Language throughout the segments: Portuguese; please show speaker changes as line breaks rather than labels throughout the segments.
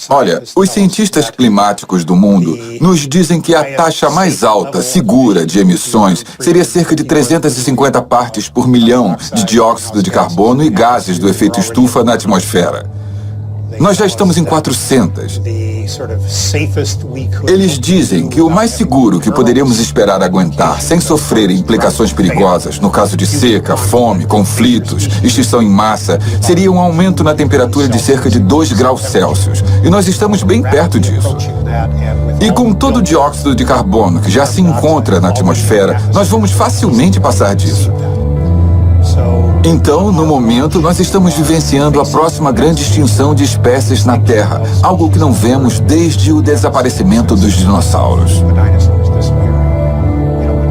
Olha, os cientistas climáticos do mundo nos dizem que a taxa mais alta, segura, de emissões seria cerca de 350 partes por milhão de dióxido de carbono e gases do efeito estufa na atmosfera. Nós já estamos em 400. Eles dizem que o mais seguro que poderíamos esperar aguentar sem sofrer implicações perigosas, no caso de seca, fome, conflitos, extinção em massa, seria um aumento na temperatura de cerca de 2 graus Celsius. E nós estamos bem perto disso. E com todo o dióxido de carbono que já se encontra na atmosfera, nós vamos facilmente passar disso. Então, no momento, nós estamos vivenciando a próxima grande extinção de espécies na Terra, algo que não vemos desde o desaparecimento dos dinossauros.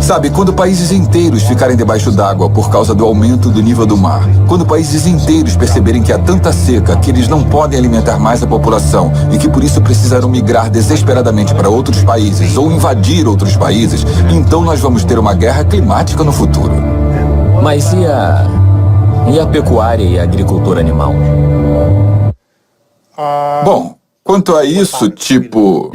Sabe, quando países inteiros ficarem debaixo d'água por causa do aumento do nível do mar, quando países inteiros perceberem que há tanta seca que eles não podem alimentar mais a população e que por isso precisarão migrar desesperadamente para outros países ou invadir outros países, então nós vamos ter uma guerra climática no futuro.
Mas e a pecuária e a agricultura animal?
Bom, quanto a isso, tipo...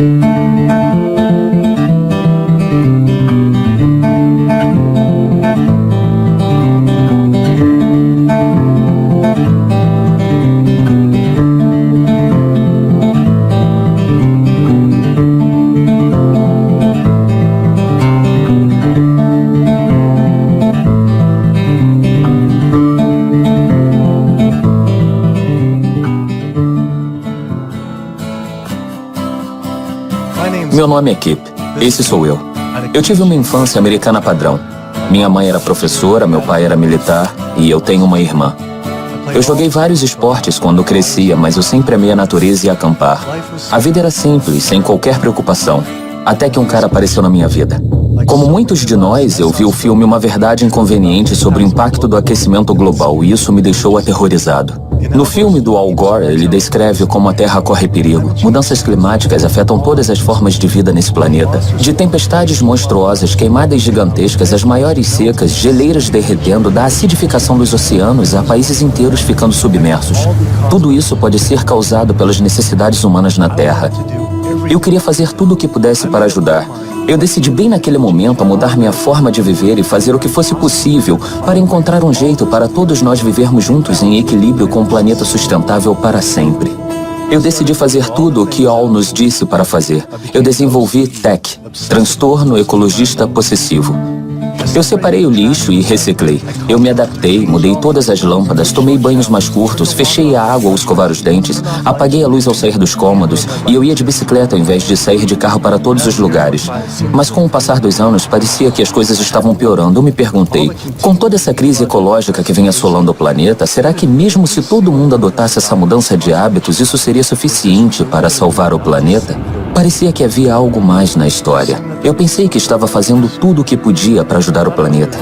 Meu nome é Kip. Esse sou eu. Eu tive uma infância americana padrão. Minha mãe era professora, meu pai era militar e eu tenho uma irmã. Eu joguei vários esportes quando crescia, mas eu sempre amei a natureza e acampar. A vida era simples, sem qualquer preocupação, até que um cara apareceu na minha vida. Como muitos de nós, eu vi o filme Uma Verdade Inconveniente sobre o impacto do aquecimento global e isso me deixou aterrorizado. No filme do Al Gore, ele descreve como a Terra corre perigo. Mudanças climáticas afetam todas as formas de vida nesse planeta. De tempestades monstruosas, queimadas gigantescas, as maiores secas, geleiras derretendo, da acidificação dos oceanos a países inteiros ficando submersos. Tudo isso pode ser causado pelas necessidades humanas na Terra. Eu queria fazer tudo o que pudesse para ajudar. Eu decidi bem naquele momento a mudar minha forma de viver e fazer o que fosse possível para encontrar um jeito para todos nós vivermos juntos em equilíbrio com um planeta sustentável para sempre. Eu decidi fazer tudo o que Al nos disse para fazer. Eu desenvolvi TEC, Transtorno Ecologista Possessivo. Eu separei o lixo e reciclei. Eu me adaptei, mudei todas as lâmpadas, tomei banhos mais curtos, fechei a água ao escovar os dentes, apaguei a luz ao sair dos cômodos e eu ia de bicicleta ao invés de sair de carro para todos os lugares. Mas com o passar dos anos, parecia que as coisas estavam piorando. Eu me perguntei, com toda essa crise ecológica que vem assolando o planeta, será que mesmo se todo mundo adotasse essa mudança de hábitos, isso seria suficiente para salvar o planeta? Parecia que havia algo mais na história. Eu pensei que estava fazendo tudo o que podia para ajudar o planeta.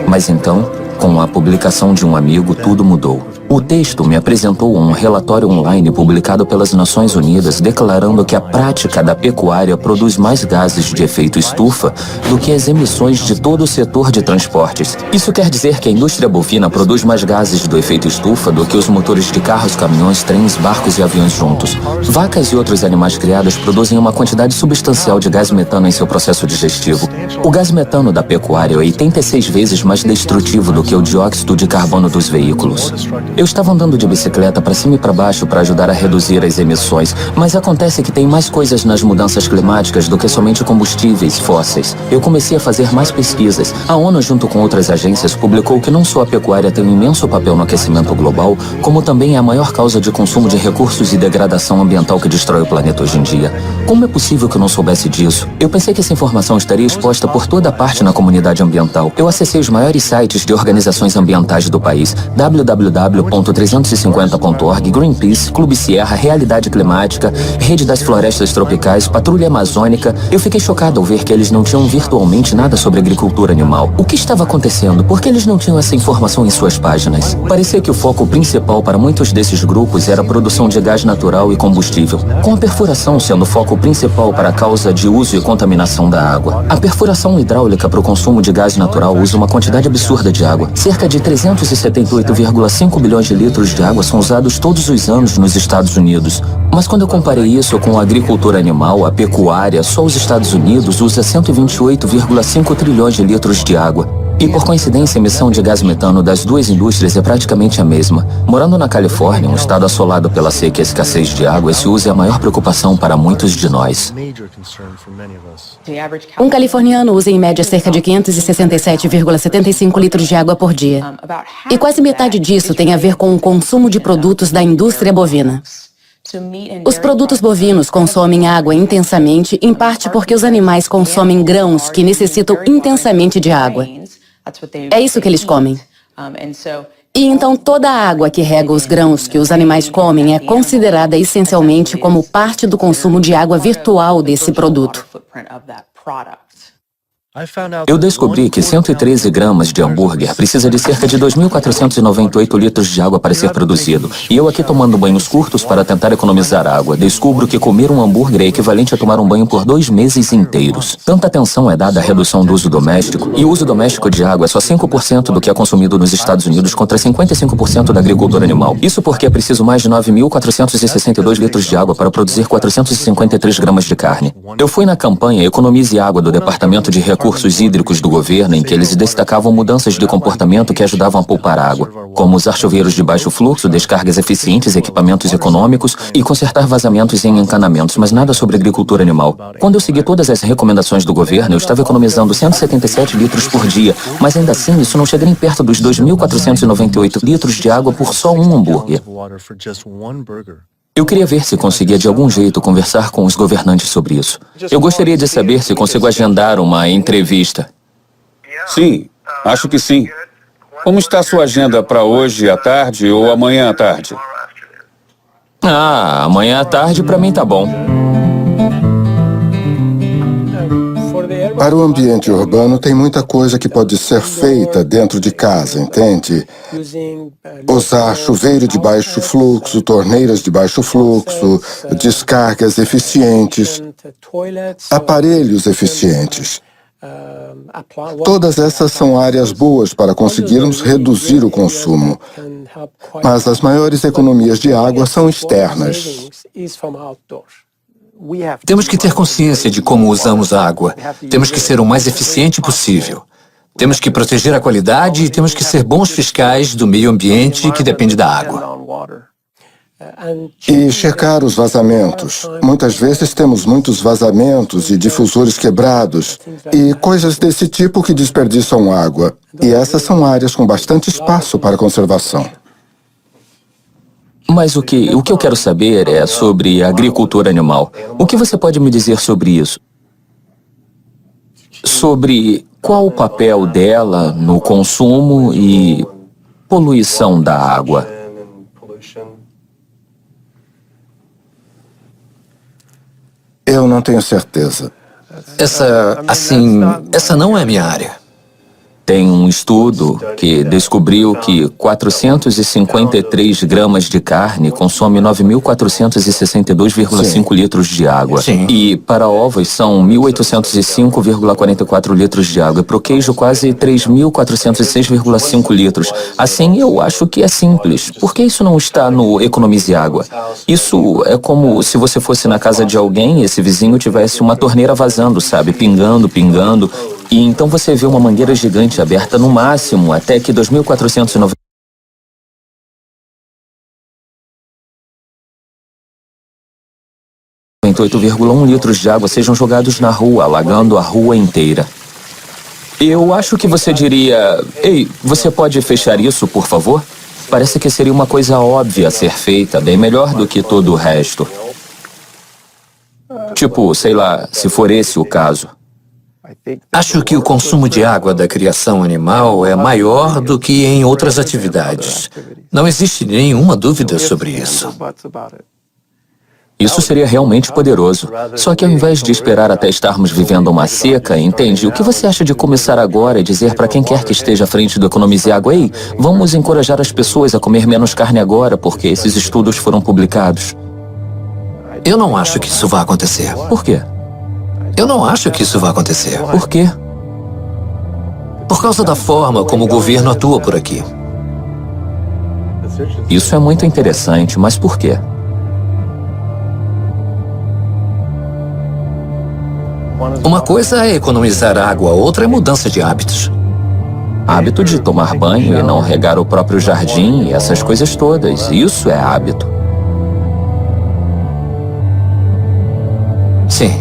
Mas então, com a publicação de um amigo, tudo mudou. O texto me apresentou um relatório online publicado pelas Nações Unidas declarando que a prática da pecuária produz mais gases de efeito estufa do que as emissões de todo o setor de transportes. Isso quer dizer que a indústria bovina produz mais gases do efeito estufa do que os motores de carros, caminhões, trens, barcos e aviões juntos. Vacas e outros animais criados produzem uma quantidade substancial de gás metano em seu processo digestivo. O gás metano da pecuária é 86 vezes mais destrutivo do que o dióxido de carbono dos veículos. Eu estava andando de bicicleta para cima e para baixo para ajudar a reduzir as emissões, mas acontece que tem mais coisas nas mudanças climáticas do que somente combustíveis fósseis. Eu comecei a fazer mais pesquisas. A ONU, junto com outras agências, publicou que não só a pecuária tem um imenso papel no aquecimento global, como também é a maior causa de consumo de recursos e degradação ambiental que destrói o planeta hoje em dia. Como é possível que eu não soubesse disso? Eu pensei que essa informação estaria exposta por toda parte na comunidade ambiental. Eu acessei os maiores sites de organizações ambientais do país, www.350.org, Greenpeace, Clube Sierra, Realidade Climática, Rede das Florestas Tropicais, Patrulha Amazônica. Eu fiquei chocado ao ver que eles não tinham virtualmente nada sobre agricultura animal. O que estava acontecendo? Por que eles não tinham essa informação em suas páginas? Parecia que o foco principal para muitos desses grupos era a produção de gás natural e combustível, com a perfuração sendo o foco principal para a causa de uso e contaminação da água. A perfuração hidráulica para o consumo de gás natural usa uma quantidade absurda de água, cerca de 378,5 bilhões trilhões de litros de água são usados todos os anos nos Estados Unidos. Mas quando eu comparei isso com a agricultura animal, a pecuária, só os Estados Unidos usa 128,5 trilhões de litros de água. E por coincidência, a emissão de gás metano das duas indústrias é praticamente a mesma. Morando na Califórnia, um estado assolado pela seca e escassez de água, esse uso é a maior preocupação para muitos de nós.
Um californiano usa em média cerca de 567,75 litros de água por dia. E quase metade disso tem a ver com o consumo de produtos da indústria bovina. Os produtos bovinos consomem água intensamente, em parte porque os animais consomem grãos que necessitam intensamente de água. É isso que eles comem. E então toda a água que rega os grãos que os animais comem é considerada essencialmente como parte do consumo de água virtual desse produto.
Eu descobri que 113 gramas de hambúrguer precisa de cerca de 2.498 litros de água para ser produzido. E eu aqui tomando banhos curtos para tentar economizar água, descubro que comer um hambúrguer é equivalente a tomar um banho por 2 meses inteiros. Tanta atenção é dada à redução do uso doméstico, e o uso doméstico de água é só 5% do que é consumido nos Estados Unidos contra 55% da agricultura animal. Isso porque é preciso mais de 9.462 litros de água para produzir 453 gramas de carne. Eu fui na campanha Economize Água do Departamento de Recursos Hídricos do governo, em que eles destacavam mudanças de comportamento que ajudavam a poupar água, como usar chuveiros de baixo fluxo, descargas eficientes, equipamentos econômicos e consertar vazamentos em encanamentos, mas nada sobre agricultura animal. Quando eu segui todas as recomendações do governo, eu estava economizando 177 litros por dia, mas ainda assim isso não chega nem perto dos 2.498 litros de água por só um hambúrguer. Eu queria ver se conseguia de algum jeito conversar com os governantes sobre isso. Eu gostaria de saber se consigo agendar uma entrevista.
Sim, acho que sim. Como está a sua agenda para hoje à tarde ou amanhã à tarde?
Amanhã à tarde para mim tá bom.
Para o ambiente urbano, tem muita coisa que pode ser feita dentro de casa, entende? Usar chuveiro de baixo fluxo, torneiras de baixo fluxo, descargas eficientes, aparelhos eficientes. Todas essas são áreas boas para conseguirmos reduzir o consumo. Mas as maiores economias de água são externas.
Temos que ter consciência de como usamos a água. Temos que ser o mais eficiente possível. Temos que proteger a qualidade e temos que ser bons fiscais do meio ambiente que depende da água.
E checar os vazamentos. Muitas vezes temos muitos vazamentos e difusores quebrados e coisas desse tipo que desperdiçam água. E essas são áreas com bastante espaço para conservação.
Mas o que eu quero saber é sobre a agricultura animal. O que você pode me dizer sobre isso? Sobre qual o papel dela no consumo e poluição da água?
Eu não tenho certeza.
Essa não é minha área.
Tem um estudo que descobriu que 453 gramas de carne consome 9.462,5 litros de água.
Sim.
E para ovos são 1.805,44 litros de água. E para o queijo quase 3.406,5 litros. Assim, eu acho que é simples. Por que isso não está no Economize Água? Isso é como se você fosse na casa de alguém e esse vizinho tivesse uma torneira vazando, sabe? Pingando, pingando. E então você vê uma mangueira gigante aberta no máximo até que 2.498 8,1 litros de água sejam jogados na rua, alagando a rua inteira. Eu acho que você diria: ei, você pode fechar isso, por favor? Parece que seria uma coisa óbvia a ser feita, bem melhor do que todo o resto. Tipo, sei lá, se for esse o caso.
Acho que o consumo de água da criação animal é maior do que em outras atividades. Não existe nenhuma dúvida sobre isso.
Isso seria realmente poderoso. Só que ao invés de esperar até estarmos vivendo uma seca, entende? O que você acha de começar agora e dizer para quem quer que esteja à frente do Economize Água: ei, vamos encorajar as pessoas a comer menos carne agora, porque esses estudos foram publicados?
Eu não acho que isso vai acontecer.
Por quê?
Eu não acho que isso vai acontecer.
Por quê?
Por causa da forma como o governo atua por aqui.
Isso é muito interessante, mas por quê?
Uma coisa é economizar água, outra é mudança de hábitos.
Hábito de tomar banho e não regar o próprio jardim e essas coisas todas. Isso é hábito.
Sim.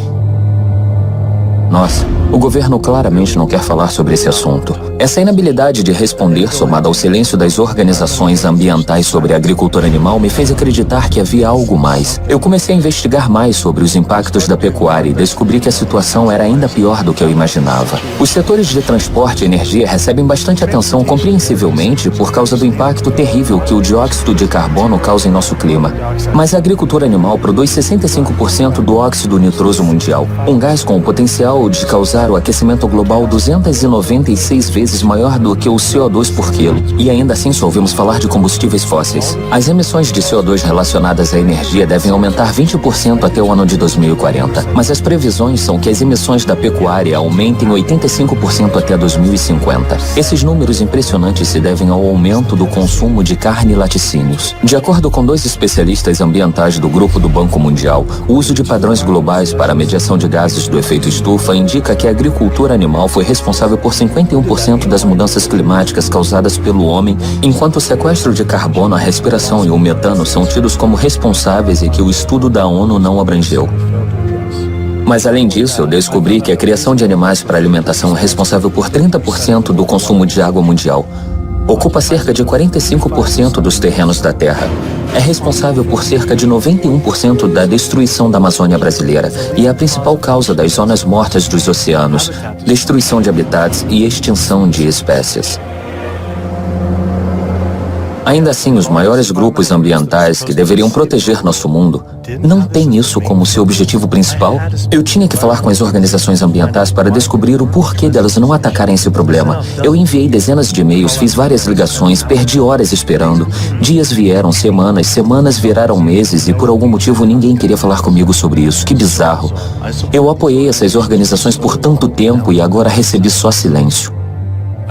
Nossa, o governo claramente não quer falar sobre esse assunto. Essa inabilidade de responder, somada ao silêncio das organizações ambientais sobre a agricultura animal, me fez acreditar que havia algo mais. Eu comecei a investigar mais sobre os impactos da pecuária e descobri que a situação era ainda pior do que eu imaginava. Os setores de transporte e energia recebem bastante atenção, compreensivelmente, por causa do impacto terrível que o dióxido de carbono causa em nosso clima. Mas a agricultura animal produz 65% do óxido nitroso mundial, um gás com o potencial de causar o aquecimento global 296 vezes maior do que o CO2 por quilo. E ainda assim só ouvimos falar de combustíveis fósseis. As emissões de CO2 relacionadas à energia devem aumentar 20% até o ano de 2040. Mas as previsões são que as emissões da pecuária aumentem 85% até 2050. Esses números impressionantes se devem ao aumento do consumo de carne e laticínios. De acordo com 2 especialistas ambientais do Grupo do Banco Mundial, o uso de padrões globais para a medição de gases do efeito estufa indica que a agricultura animal foi responsável por 51% das mudanças climáticas causadas pelo homem, enquanto o sequestro de carbono, a respiração e o metano são tidos como responsáveis e que o estudo da ONU não abrangeu. Mas além disso, eu descobri que a criação de animais para alimentação é responsável por 30% do consumo de água mundial. Ocupa cerca de 45% dos terrenos da Terra. É responsável por cerca de 91% da destruição da Amazônia brasileira e é a principal causa das zonas mortas dos oceanos, destruição de habitats e extinção de espécies. Ainda assim, os maiores grupos ambientais que deveriam proteger nosso mundo não têm isso como seu objetivo principal. Eu tinha que falar com as organizações ambientais para descobrir o porquê delas não atacarem esse problema. Eu enviei dezenas de e-mails, fiz várias ligações, perdi horas esperando. Dias vieram, semanas viraram meses e por algum motivo ninguém queria falar comigo sobre isso. Que bizarro. Eu apoiei essas organizações por tanto tempo e agora recebi só silêncio.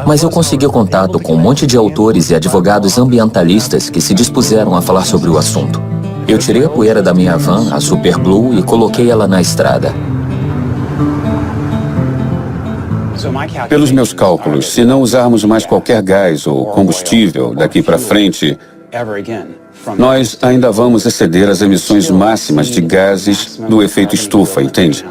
Mas eu consegui contato com um monte de autores e advogados ambientalistas que se dispuseram a falar sobre o assunto. Eu tirei a poeira da minha van, a Super Blue, e coloquei ela na estrada.
Pelos meus cálculos, se não usarmos mais qualquer gás ou combustível daqui para frente, nós ainda vamos exceder as emissões máximas de gases do efeito estufa, entende?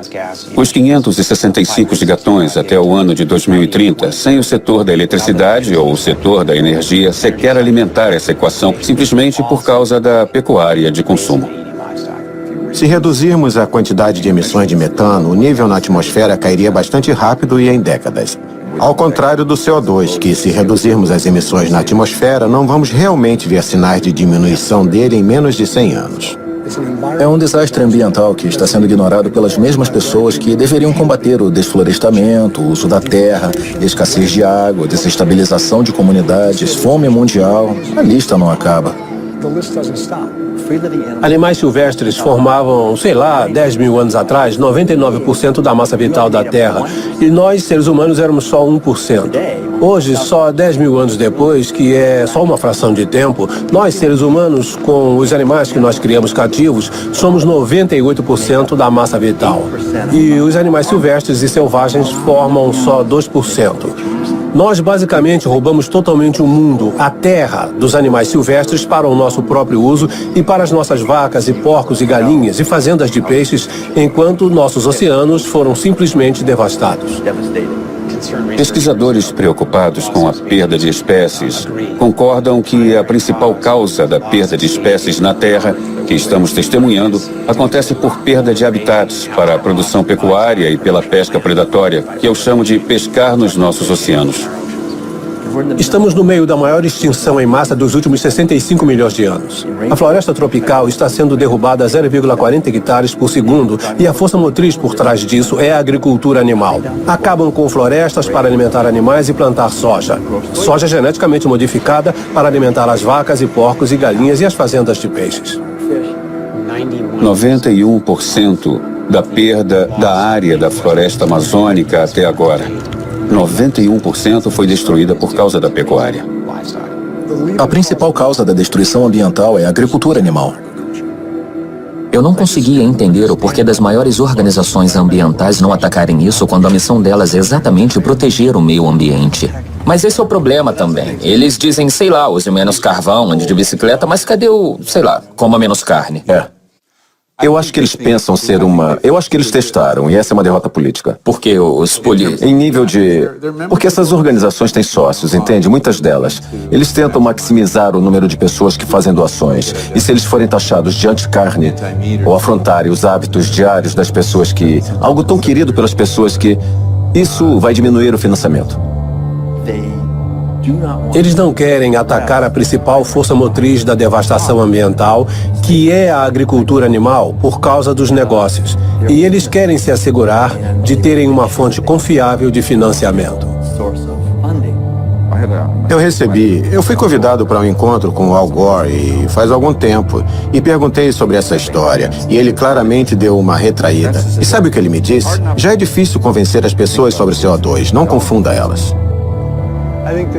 Os 565 gigatons até o ano de 2030, sem o setor da eletricidade ou o setor da energia sequer alimentar essa equação, simplesmente por causa da pecuária de consumo.
Se reduzirmos a quantidade de emissões de metano, o nível na atmosfera cairia bastante rápido e em décadas. Ao contrário do CO2, que se reduzirmos as emissões na atmosfera, não vamos realmente ver sinais de diminuição dele em menos de 100 anos.
É um desastre ambiental que está sendo ignorado pelas mesmas pessoas que deveriam combater o desflorestamento, o uso da terra, escassez de água, desestabilização de comunidades, fome mundial. A lista não acaba.
Animais silvestres formavam, 10 mil anos atrás, 99% da massa vital da Terra. E nós, seres humanos, éramos só 1%. Hoje, só 10 mil anos depois, que é só uma fração de tempo, nós, seres humanos, com os animais que nós criamos cativos, somos 98% da massa vital. E os animais silvestres e selvagens formam só 2%. Nós basicamente roubamos totalmente o mundo, a terra, dos animais silvestres para o nosso próprio uso e para as nossas vacas e porcos e galinhas e fazendas de peixes, enquanto nossos oceanos foram simplesmente devastados.
Pesquisadores preocupados com a perda de espécies concordam que a principal causa da perda de espécies na Terra, que estamos testemunhando, acontece por perda de habitats para a produção pecuária e pela pesca predatória, que eu chamo de pescar nos nossos oceanos.
Estamos no meio da maior extinção em massa dos últimos 65 milhões de anos. A floresta tropical está sendo derrubada a 0,40 hectares por segundo e a força motriz por trás disso é a agricultura animal. Acabam com florestas para alimentar animais e plantar soja. Soja geneticamente modificada para alimentar as vacas e porcos e galinhas e as fazendas de peixes.
91% da perda da área da floresta amazônica até agora. 91% foi destruída por causa da pecuária.
A principal causa da destruição ambiental é a agricultura animal.
Eu não conseguia entender o porquê das maiores organizações ambientais não atacarem isso quando a missão delas é exatamente proteger o meio ambiente. Mas esse é o problema também. Eles dizem, sei lá, use menos carvão, ande de bicicleta, mas cadê o, sei lá, coma menos carne?
Eu acho que eles pensam ser uma... Eu acho que eles testaram, e essa é uma derrota política.
Porque os
Em nível de... Porque essas organizações têm sócios, entende? Muitas delas. Eles tentam maximizar o número de pessoas que fazem doações. E se eles forem taxados de anticarne, ou afrontarem os hábitos diários das pessoas que... Algo tão querido pelas pessoas que... Isso vai diminuir o financiamento.
Eles não querem atacar a principal força motriz da devastação ambiental, que é a agricultura animal, por causa dos negócios. E eles querem se assegurar de terem uma fonte confiável de financiamento.
Eu fui convidado para um encontro com o Al Gore faz algum tempo e perguntei sobre essa história e ele claramente deu uma retraída. E sabe o que ele me disse? Já é difícil convencer as pessoas sobre CO2, não confunda elas.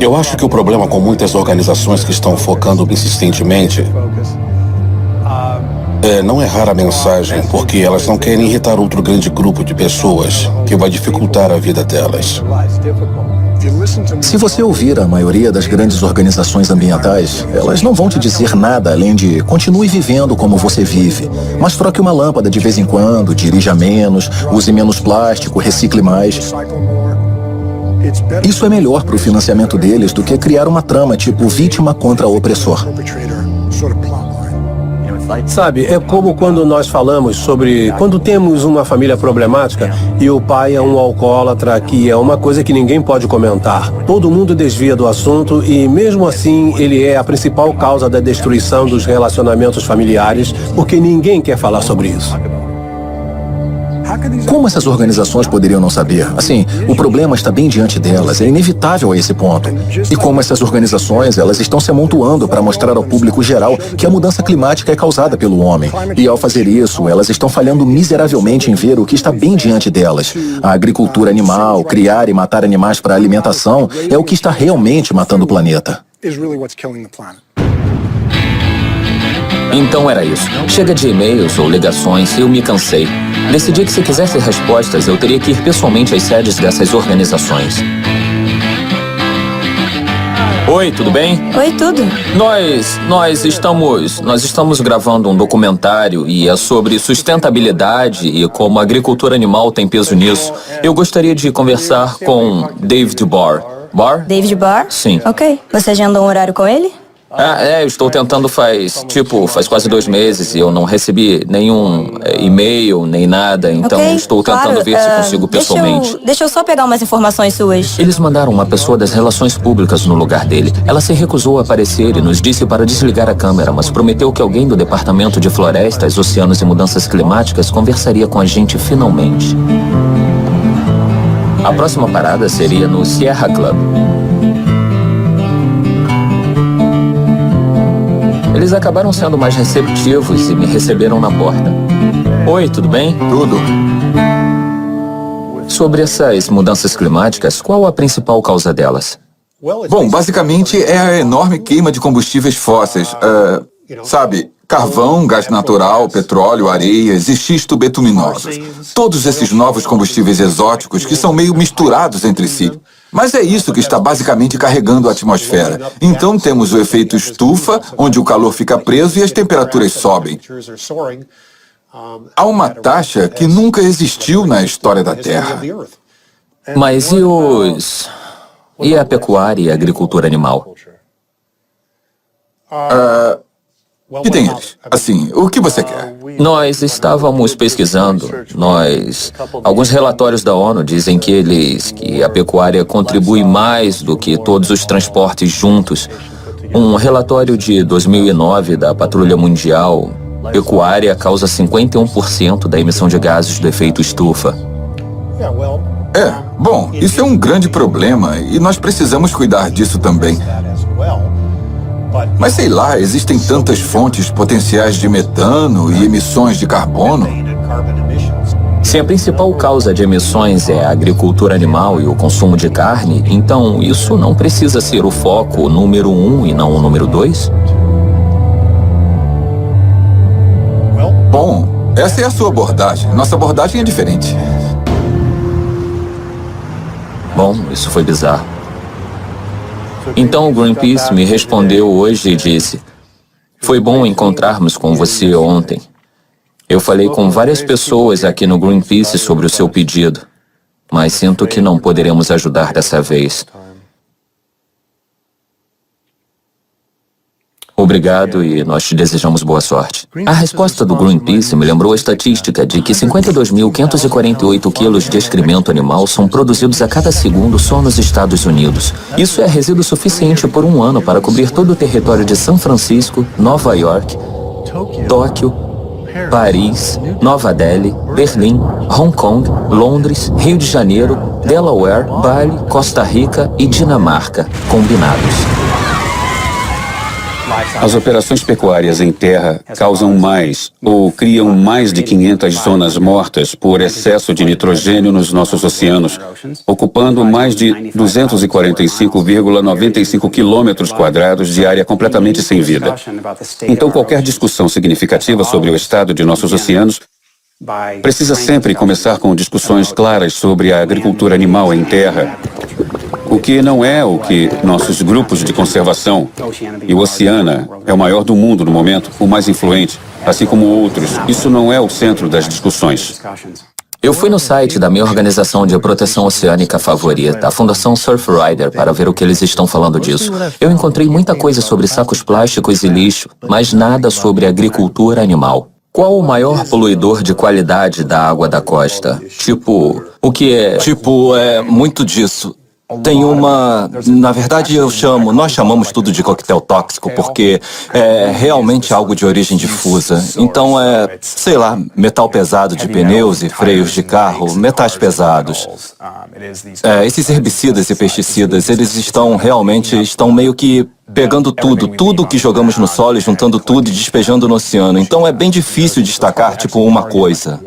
Eu acho que o problema com muitas organizações que estão focando insistentemente é não errar a mensagem, porque elas não querem irritar outro grande grupo de pessoas que vai dificultar a vida delas.
Se você ouvir a maioria das grandes organizações ambientais, elas não vão te dizer nada além de continue vivendo como você vive, mas troque uma lâmpada de vez em quando, dirija menos, use menos plástico, recicle mais. Isso é melhor para o financiamento deles do que criar uma trama tipo vítima contra opressor.
Sabe, é como quando nós falamos sobre quando temos uma família problemática e o pai é um alcoólatra, que é uma coisa que ninguém pode comentar. Todo mundo desvia do assunto e, mesmo assim, ele é a principal causa da destruição dos relacionamentos familiares, porque ninguém quer falar sobre isso.
Como essas organizações poderiam não saber? Assim, o problema está bem diante delas, é inevitável a esse ponto. E como essas organizações, elas estão se amontoando para mostrar ao público geral que a mudança climática é causada pelo homem. E ao fazer isso, elas estão falhando miseravelmente em ver o que está bem diante delas. A agricultura animal, criar e matar animais para alimentação, é o que está realmente matando o planeta.
Então era isso. Chega de e-mails ou ligações, eu me cansei. Decidi que se quisesse respostas, eu teria que ir pessoalmente às sedes dessas organizações. Oi, tudo bem?
Oi, tudo.
Nós estamos gravando um documentário e é sobre sustentabilidade e como a agricultura animal tem peso nisso. Eu gostaria de conversar com David Barr. Barr?
David Barr?
Sim.
Ok. Você agendou um horário com ele?
Eu estou tentando faz quase 2 meses e eu não recebi nenhum e-mail, nem nada, então estou tentando ver se consigo pessoalmente.
Deixa eu só pegar umas informações suas.
Eles mandaram uma pessoa das relações públicas no lugar dele. Ela se recusou a aparecer e nos disse para desligar a câmera, mas prometeu que alguém do Departamento de Florestas, Oceanos e Mudanças Climáticas conversaria com a gente finalmente. A próxima parada seria no Sierra Club. Eles acabaram sendo mais receptivos e me receberam na porta. Oi, tudo bem?
Tudo.
Sobre essas mudanças climáticas, qual a principal causa delas?
Bom, basicamente é a enorme queima de combustíveis fósseis. Sabe, carvão, gás natural, petróleo, areias e xisto betuminosos. Todos esses novos combustíveis exóticos que são meio misturados entre si. Mas é isso que está basicamente carregando a atmosfera. Então temos o efeito estufa, onde o calor fica preso e as temperaturas sobem. Há uma taxa que nunca existiu na história da Terra.
Mas e a pecuária e a agricultura animal?
O que tem eles? Assim, o que você quer?
Nós estávamos pesquisando. Alguns relatórios da ONU dizem que a pecuária contribui mais do que todos os transportes juntos. Um relatório de 2009 da Patrulha Mundial, pecuária causa 51% da emissão de gases do efeito estufa.
Bom, isso é um grande problema e nós precisamos cuidar disso também. Mas sei lá, existem tantas fontes potenciais de metano e emissões de carbono.
Se a principal causa de emissões é a agricultura animal e o consumo de carne, então isso não precisa ser o foco número 1 e não o número 2?
Bom, essa é a sua abordagem. Nossa abordagem é diferente.
Bom, isso foi bizarro. Então o Greenpeace me respondeu hoje e disse: foi bom encontrarmos com você ontem. Eu falei com várias pessoas aqui no Greenpeace sobre o seu pedido, mas sinto que não poderemos ajudar dessa vez. Obrigado e nós te desejamos boa sorte. A resposta do Greenpeace me lembrou a estatística de que 52.548 quilos de excremento animal são produzidos a cada segundo só nos Estados Unidos. Isso é resíduo suficiente por um ano para cobrir todo o território de São Francisco, Nova York, Tóquio, Paris, Nova Delhi, Berlim, Hong Kong, Londres, Rio de Janeiro, Delaware, Bali, Costa Rica e Dinamarca, combinados.
As operações pecuárias em terra causam mais ou criam mais de 500 zonas mortas por excesso de nitrogênio nos nossos oceanos, ocupando mais de 245,95 quilômetros quadrados de área completamente sem vida. Então, qualquer discussão significativa sobre o estado de nossos oceanos precisa sempre começar com discussões claras sobre a agricultura animal em terra. O que não é o que nossos grupos de conservação, e o Oceana é o maior do mundo no momento, o mais influente, assim como outros. Isso não é o centro das discussões.
Eu fui no site da minha organização de proteção oceânica favorita, a Fundação Surfrider, para ver o que eles estão falando disso. Eu encontrei muita coisa sobre sacos plásticos e lixo, mas nada sobre agricultura animal. Qual o maior poluidor de qualidade da água da costa? O que é...
É muito disso. Tem na verdade nós chamamos tudo de coquetel tóxico porque é realmente algo de origem difusa. Então sei lá, metal pesado de pneus e freios de carro, metais pesados. Esses herbicidas e pesticidas, eles estão meio que pegando tudo que jogamos no solo, juntando tudo e despejando no oceano. Então é bem difícil destacar, uma coisa.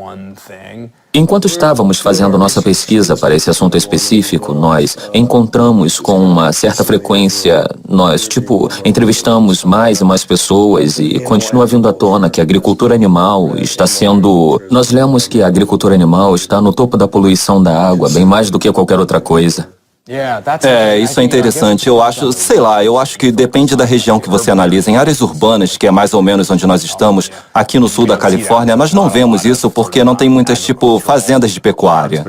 Enquanto estávamos fazendo nossa pesquisa para esse assunto específico, nós encontramos com uma certa frequência, entrevistamos mais e mais pessoas e continua vindo à tona que a agricultura animal está sendo... Nós lemos que a agricultura animal está no topo da poluição da água, bem mais do que qualquer outra coisa.
Isso é interessante. Eu acho que depende da região que você analisa. Em áreas urbanas, que é mais ou menos onde nós estamos, aqui no sul da Califórnia, nós não vemos isso porque não tem muitas, fazendas de pecuária.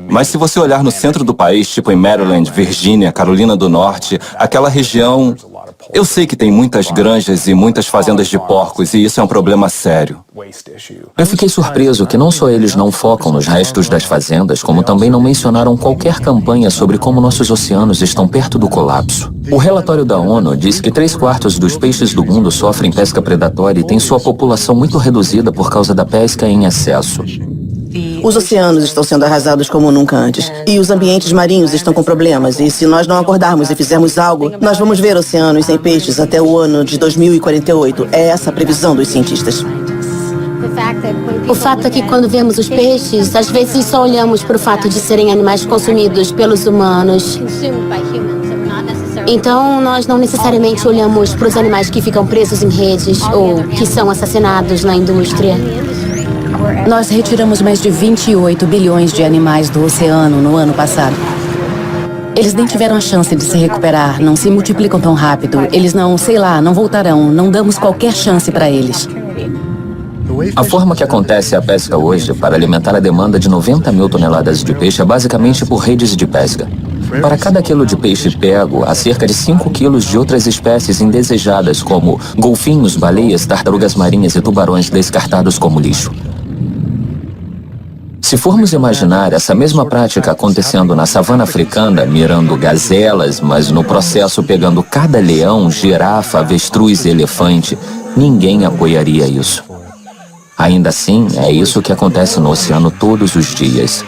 Mas se você olhar no centro do país, em Maryland, Virgínia, Carolina do Norte, aquela região... Eu sei que tem muitas granjas e muitas fazendas de porcos, e isso é um problema sério.
Eu fiquei surpreso que não só eles não focam nos restos das fazendas, como também não mencionaram qualquer campanha sobre como nossos oceanos estão perto do colapso. O relatório da ONU diz que 3/4 dos peixes do mundo sofrem pesca predatória e têm sua população muito reduzida por causa da pesca em excesso.
Os oceanos estão sendo arrasados como nunca antes. E os ambientes marinhos estão com problemas. E se nós não acordarmos e fizermos algo, nós vamos ver oceanos sem peixes até o ano de 2048. É essa a previsão dos cientistas.
O fato é que quando vemos os peixes, às vezes só olhamos para o fato de serem animais consumidos pelos humanos. Então, nós não necessariamente olhamos para os animais que ficam presos em redes ou que são assassinados na indústria.
Nós retiramos mais de 28 bilhões de animais do oceano no ano passado. Eles nem tiveram a chance de se recuperar, não se multiplicam tão rápido. Eles não voltarão, não damos qualquer chance para eles.
A forma que acontece a pesca hoje para alimentar a demanda de 90 mil toneladas de peixe é basicamente por redes de pesca. Para cada quilo de peixe pego, há cerca de 5 quilos de outras espécies indesejadas, como golfinhos, baleias, tartarugas marinhas e tubarões descartados como lixo. Se formos imaginar essa mesma prática acontecendo na savana africana, mirando gazelas, mas no processo pegando cada leão, girafa, avestruz e elefante, ninguém apoiaria isso. Ainda assim, é isso que acontece no oceano todos os dias.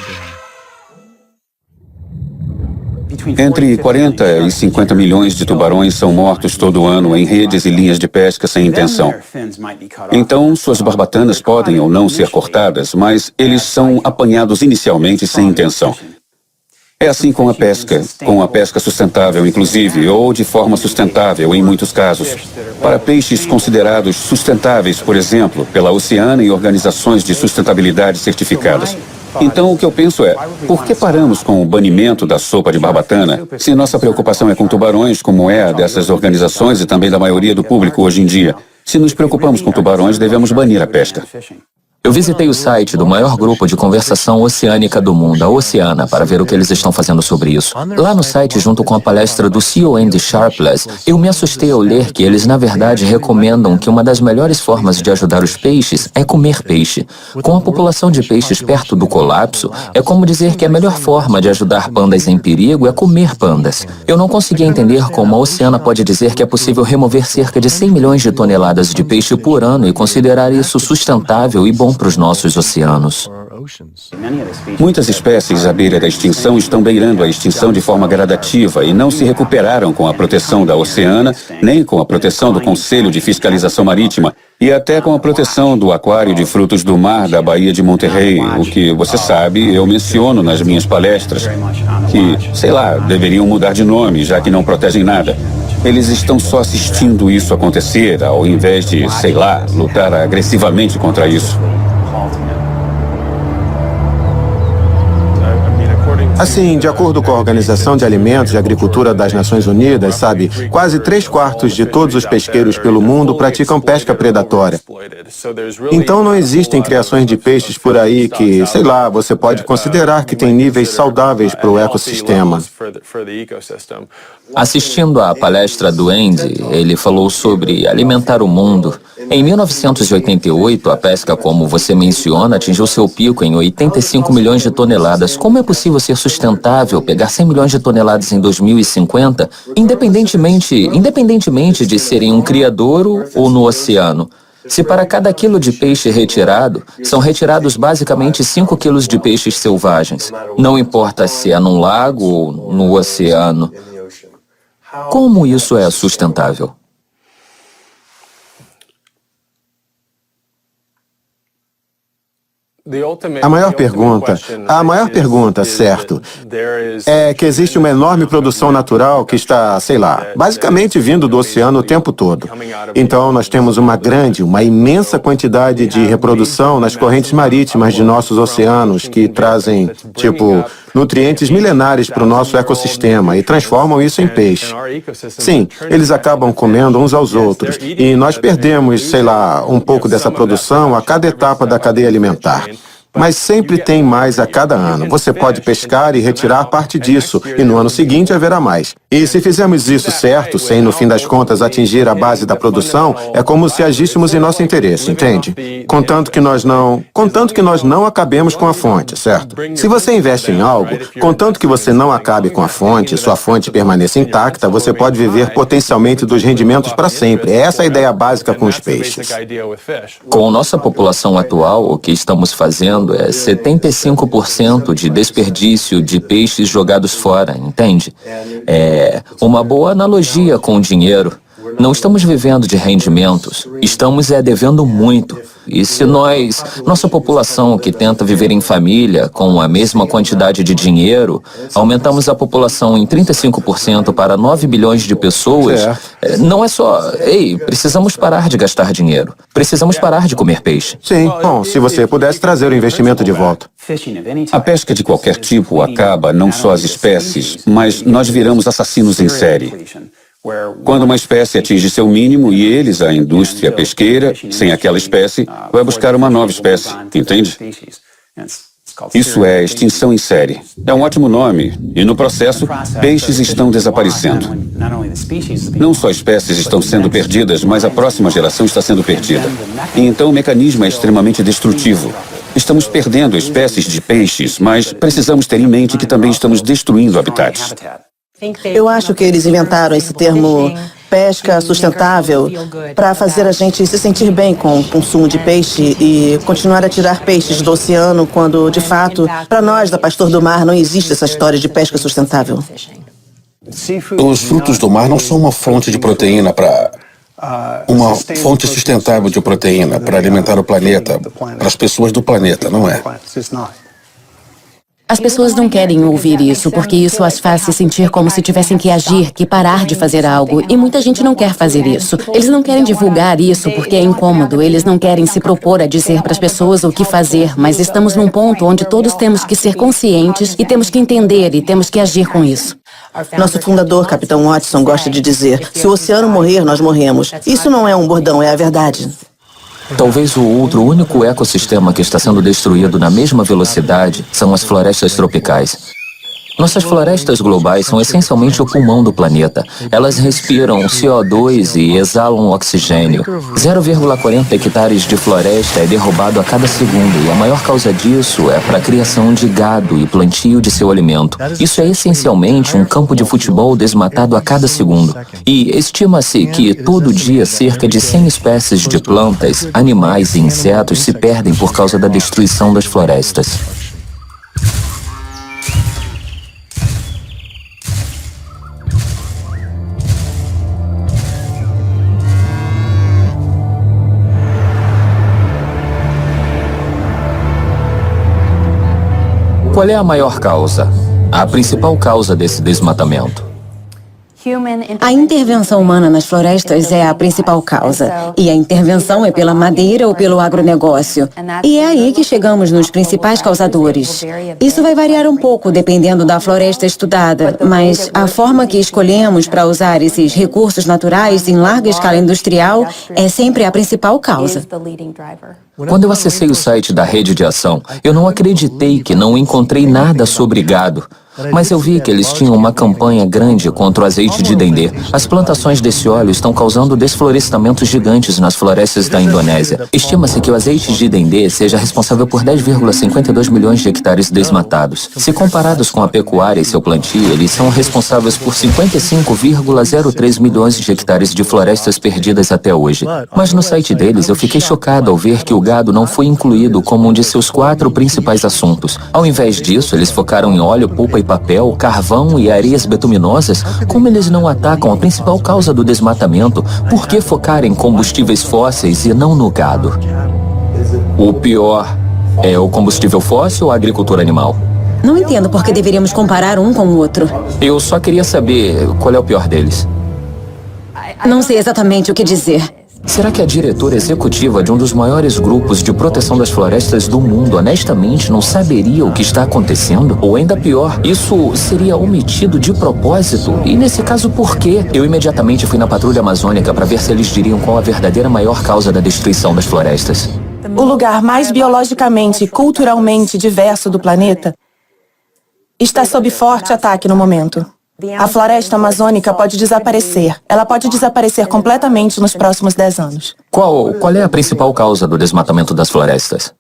Entre 40 e 50 milhões de tubarões são mortos todo ano em redes e linhas de pesca sem intenção. Então, suas barbatanas podem ou não ser cortadas, mas eles são apanhados inicialmente sem intenção. É assim com a pesca sustentável, inclusive, ou de forma sustentável em muitos casos. Para peixes considerados sustentáveis, por exemplo, pela Oceana e organizações de sustentabilidade certificadas. Então, o que eu penso é, por que paramos com o banimento da sopa de barbatana, se nossa preocupação é com tubarões, como é a dessas organizações e também da maioria do público hoje em dia? Se nos preocupamos com tubarões, devemos banir a pesca.
Eu visitei o site do maior grupo de conversação oceânica do mundo, a Oceana, para ver o que eles estão fazendo sobre isso. Lá no site, junto com a palestra do CEO Andy Sharpless, eu me assustei ao ler que eles, na verdade, recomendam que uma das melhores formas de ajudar os peixes é comer peixe. Com a população de peixes perto do colapso, é como dizer que a melhor forma de ajudar pandas em perigo é comer pandas. Eu não conseguia entender como a Oceana pode dizer que é possível remover cerca de 100 milhões de toneladas de peixe por ano e considerar isso sustentável e bom para os nossos oceanos.
Muitas espécies à beira da extinção estão beirando a extinção de forma gradativa e não se recuperaram com a proteção da Oceana, nem com a proteção do Conselho de Fiscalização Marítima e até com a proteção do Aquário de Frutos do Mar da Baía de Monterrey, o que, você sabe, eu menciono nas minhas palestras, que, sei lá, deveriam mudar de nome, já que não protegem nada. Eles estão só assistindo isso acontecer, ao invés de, sei lá, lutar agressivamente contra isso.
Assim, de acordo com a Organização de Alimentos e Agricultura das Nações Unidas, sabe, quase 3/4 de todos os pesqueiros pelo mundo praticam pesca predatória. Então não existem criações de peixes por aí que, sei lá, você pode considerar que tem níveis saudáveis para o ecossistema.
Assistindo à palestra do Andy, ele falou sobre alimentar o mundo. Em 1988, a pesca, como você menciona, atingiu seu pico em 85 milhões de toneladas. Como é possível ser sustentável pegar 100 milhões de toneladas em 2050, independentemente de ser em um criadouro ou no oceano? Se para cada quilo de peixe retirado, são retirados basicamente 5 quilos de peixes selvagens. Não importa se é num lago ou no oceano. Como isso é sustentável?
A maior pergunta, certo, é que existe uma enorme produção natural que está, sei lá, basicamente vindo do oceano o tempo todo. Então, nós temos uma imensa quantidade de reprodução nas correntes marítimas de nossos oceanos que trazem, nutrientes milenares para o nosso ecossistema e transformam isso em peixe. Sim, eles acabam comendo uns aos outros e nós perdemos, sei lá, um pouco dessa produção a cada etapa da cadeia alimentar. Mas sempre tem mais a cada ano. Você pode pescar e retirar parte disso, e no ano seguinte haverá mais. E se fizermos isso certo, sem no fim das contas atingir a base da produção, é como se agíssemos em nosso interesse, entende? Contanto que nós não acabemos com a fonte, certo? Se você investe em algo, contanto que você não acabe com a fonte, sua fonte permaneça intacta, você pode viver potencialmente dos rendimentos para sempre. É essa a ideia básica com os peixes.
Com nossa população atual, o que estamos fazendo é 75% de desperdício de peixes jogados fora, entende? É uma boa analogia com o dinheiro. Não estamos vivendo de rendimentos, estamos devendo muito. E se nossa população que tenta viver em família com a mesma quantidade de dinheiro, aumentamos a população em 35% para 9 bilhões de pessoas, não é só, precisamos parar de gastar dinheiro, precisamos parar de comer peixe.
Sim, bom, se você pudesse trazer o investimento de volta.
A pesca de qualquer tipo acaba não só as espécies, mas nós viramos assassinos em série. Quando uma espécie atinge seu mínimo e eles, a indústria pesqueira, sem aquela espécie, vai buscar uma nova espécie, entende? Isso é extinção em série. É um ótimo nome. E no processo, peixes estão desaparecendo. Não só espécies estão sendo perdidas, mas a próxima geração está sendo perdida. E então o mecanismo é extremamente destrutivo. Estamos perdendo espécies de peixes, mas precisamos ter em mente que também estamos destruindo habitats.
Eu acho que eles inventaram esse termo pesca sustentável para fazer a gente se sentir bem com o consumo de peixe e continuar a tirar peixes do oceano quando, de fato, para nós da Pastor do Mar não existe essa história de pesca sustentável.
Os frutos do mar não são uma fonte de proteína uma fonte sustentável de proteína para alimentar o planeta, para as pessoas do planeta, não é?
As pessoas não querem ouvir isso, porque isso as faz se sentir como se tivessem que agir, que parar de fazer algo. E muita gente não quer fazer isso. Eles não querem divulgar isso porque é incômodo. Eles não querem se propor a dizer para as pessoas o que fazer. Mas estamos num ponto onde todos temos que ser conscientes e temos que entender e temos que agir com isso.
Nosso fundador, Capitão Watson, gosta de dizer: se o oceano morrer, nós morremos. Isso não é um bordão, é a verdade.
Talvez o outro único ecossistema que está sendo destruído na mesma velocidade são as florestas tropicais. Nossas florestas globais são essencialmente o pulmão do planeta. Elas respiram CO2 e exalam oxigênio. 0,40 hectares de floresta é derrubado a cada segundo e a maior causa disso é para a criação de gado e plantio de seu alimento. Isso é essencialmente um campo de futebol desmatado a cada segundo. E estima-se que todo dia cerca de 100 espécies de plantas, animais e insetos se perdem por causa da destruição das florestas. Qual é a maior causa? A principal causa desse desmatamento?
A intervenção humana nas florestas é a principal causa. E a intervenção é pela madeira ou pelo agronegócio. E é aí que chegamos nos principais causadores. Isso vai variar um pouco dependendo da floresta estudada, mas a forma que escolhemos para usar esses recursos naturais em larga escala industrial é sempre a principal causa.
Quando eu acessei o site da Rede de Ação, eu não acreditei que não encontrei nada sobre gado. Mas eu vi que eles tinham uma campanha grande contra o azeite de dendê. As plantações desse óleo estão causando desflorestamentos gigantes nas florestas da Indonésia. Estima-se que o azeite de dendê seja responsável por 10,52 milhões de hectares desmatados. Se comparados com a pecuária e seu plantio, eles são responsáveis por 55,03 milhões de hectares de florestas perdidas até hoje. Mas no site deles eu fiquei chocado ao ver que o gado não foi incluído como um de seus 4 principais assuntos. Ao invés disso, eles focaram em óleo, polpa e papel, carvão e areias bituminosas. Como eles não atacam a principal causa do desmatamento, por que focar em combustíveis fósseis e não no gado? O pior é o combustível fóssil ou a agricultura animal?
Não entendo por que deveríamos comparar um com o outro.
Eu só queria saber qual é o pior deles.
Não sei exatamente o que dizer.
Será que a diretora executiva de um dos maiores grupos de proteção das florestas do mundo honestamente não saberia o que está acontecendo? Ou ainda pior, isso seria omitido de propósito? E nesse caso, por quê? Eu imediatamente fui na patrulha amazônica para ver se eles diriam qual a verdadeira maior causa da destruição das florestas.
O lugar mais biologicamente e culturalmente diverso do planeta está sob forte ataque no momento. A floresta amazônica pode desaparecer. Ela pode desaparecer completamente nos próximos 10 anos.
Qual é a principal causa do desmatamento das florestas?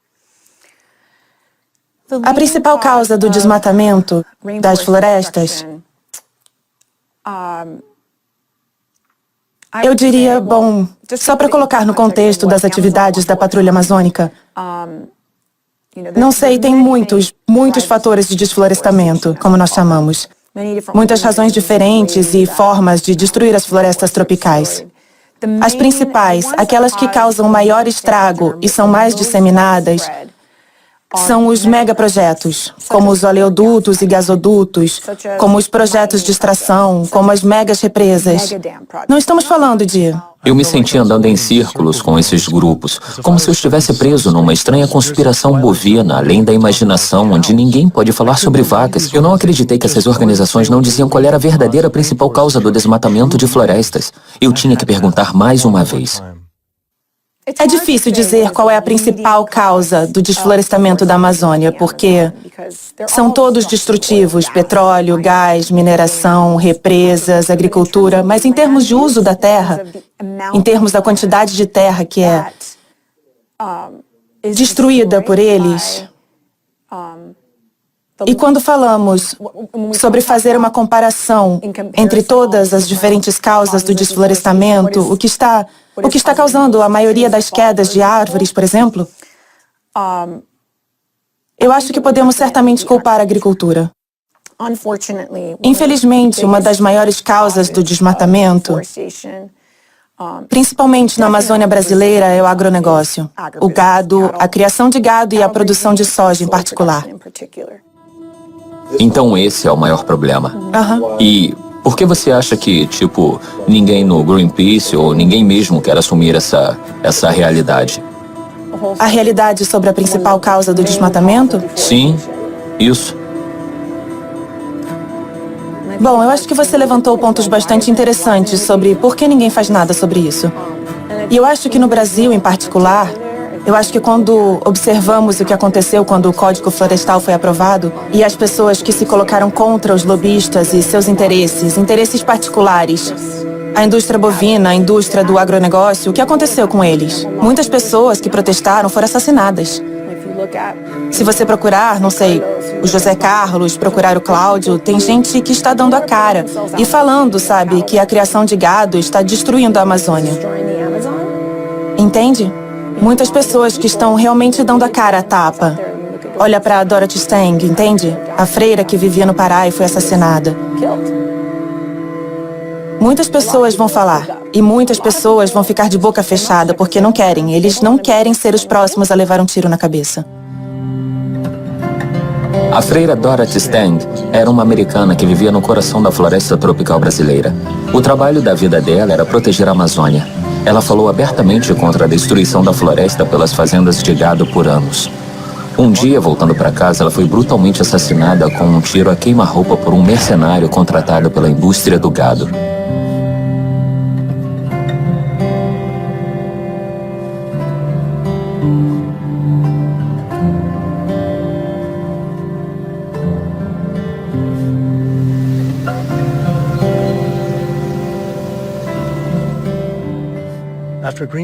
A principal causa do desmatamento das florestas, eu diria, bom, só para colocar no contexto das atividades da patrulha amazônica, não sei, tem muitos fatores de desflorestamento, como nós chamamos. Muitas razões diferentes e formas de destruir as florestas tropicais. As principais, aquelas que causam maior estrago e são mais disseminadas, são os megaprojetos, como os oleodutos e gasodutos, como os projetos de extração, como as megas represas. Não estamos falando de...
Eu me senti andando em círculos com esses grupos, como se eu estivesse preso numa estranha conspiração bovina, além da imaginação, onde ninguém pode falar sobre vacas. Eu não acreditei que essas organizações não diziam qual era a verdadeira principal causa do desmatamento de florestas. Eu tinha que perguntar mais uma vez.
É difícil dizer qual é a principal causa do desflorestamento da Amazônia, porque são todos destrutivos: petróleo, gás, mineração, represas, agricultura. Mas em termos de uso da terra, em termos da quantidade de terra que é destruída por eles, e quando falamos sobre fazer uma comparação entre todas as diferentes causas do desflorestamento, o que está causando a maioria das quedas de árvores, por exemplo, eu acho que podemos certamente culpar a agricultura. Infelizmente, uma das maiores causas do desmatamento, principalmente na Amazônia brasileira, é o agronegócio. O gado, a criação de gado e a produção de soja em particular.
Então esse é o maior problema. E por que você acha que, tipo, ninguém no Greenpeace ou ninguém mesmo quer assumir essa realidade?
A realidade sobre a principal causa do desmatamento?
Sim, isso.
Bom, eu acho que você levantou pontos bastante interessantes sobre por que ninguém faz nada sobre isso. E eu acho que no Brasil, em particular, eu acho que quando observamos o que aconteceu quando o Código Florestal foi aprovado e as pessoas que se colocaram contra os lobistas e seus interesses particulares, a indústria bovina, a indústria do agronegócio, o que aconteceu com eles? Muitas pessoas que protestaram foram assassinadas. Se você procurar, não sei, o José Carlos, procurar o Cláudio, tem gente que está dando a cara e falando, sabe, que a criação de gado está destruindo a Amazônia. Entende? Muitas pessoas que estão realmente dando a cara à tapa. Olha para Dorothy Stang, entende? A freira que vivia no Pará e foi assassinada. Muitas pessoas vão falar, e muitas pessoas vão ficar de boca fechada porque não querem. Eles não querem ser os próximos a levar um tiro na cabeça.
A freira Dorothy Stang era uma americana que vivia no coração da floresta tropical brasileira. O trabalho da vida dela era proteger a Amazônia. Ela falou abertamente contra a destruição da floresta pelas fazendas de gado por anos. Um dia, voltando para casa, ela foi brutalmente assassinada com um tiro a queima-roupa por um mercenário contratado pela indústria do gado.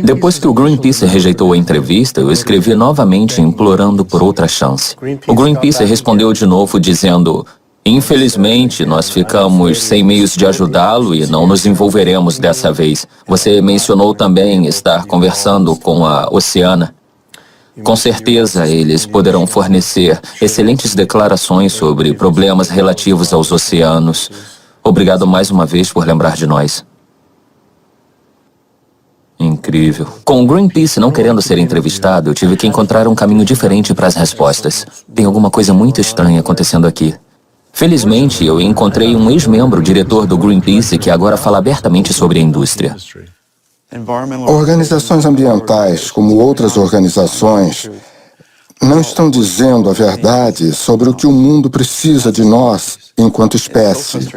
Depois que o Greenpeace rejeitou a entrevista, eu escrevi novamente implorando por outra chance. O Greenpeace respondeu de novo dizendo: infelizmente, nós ficamos sem meios de ajudá-lo e não nos envolveremos dessa vez. Você mencionou também estar conversando com a Oceana. Com certeza, eles poderão fornecer excelentes declarações sobre problemas relativos aos oceanos. Obrigado mais uma vez por lembrar de nós. Incrível. Com o Greenpeace não querendo ser entrevistado, eu tive que encontrar um caminho diferente para as respostas. Tem alguma coisa muito estranha acontecendo aqui. Felizmente, eu encontrei um ex-membro diretor do Greenpeace que agora fala abertamente sobre a indústria.
Organizações ambientais, como outras organizações, não estão dizendo a verdade sobre o que o mundo precisa de nós enquanto espécie.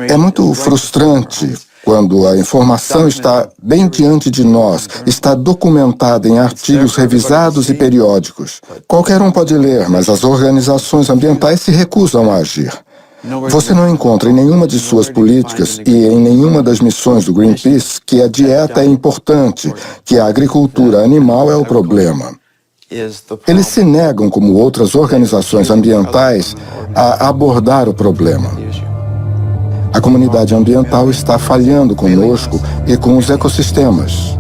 É muito frustrante quando a informação está bem diante de nós, está documentada em artigos revisados e periódicos. Qualquer um pode ler, mas as organizações ambientais se recusam a agir. Você não encontra em nenhuma de suas políticas e em nenhuma das missões do Greenpeace que a dieta é importante, que a agricultura animal é o problema. Eles se negam, como outras organizações ambientais, a abordar o problema. A comunidade ambiental está falhando conosco e com os ecossistemas.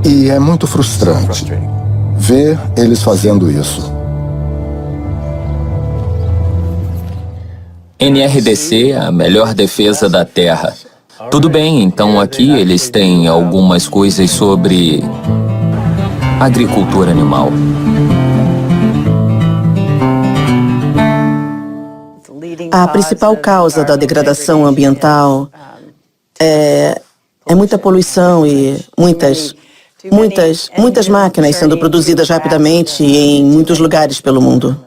E é muito frustrante ver eles fazendo isso.
NRDC, a melhor defesa da Terra. Tudo bem, então aqui eles têm algumas coisas sobre agricultura animal.
A principal causa da degradação ambiental é muita poluição e muitas máquinas sendo produzidas rapidamente em muitos lugares pelo mundo.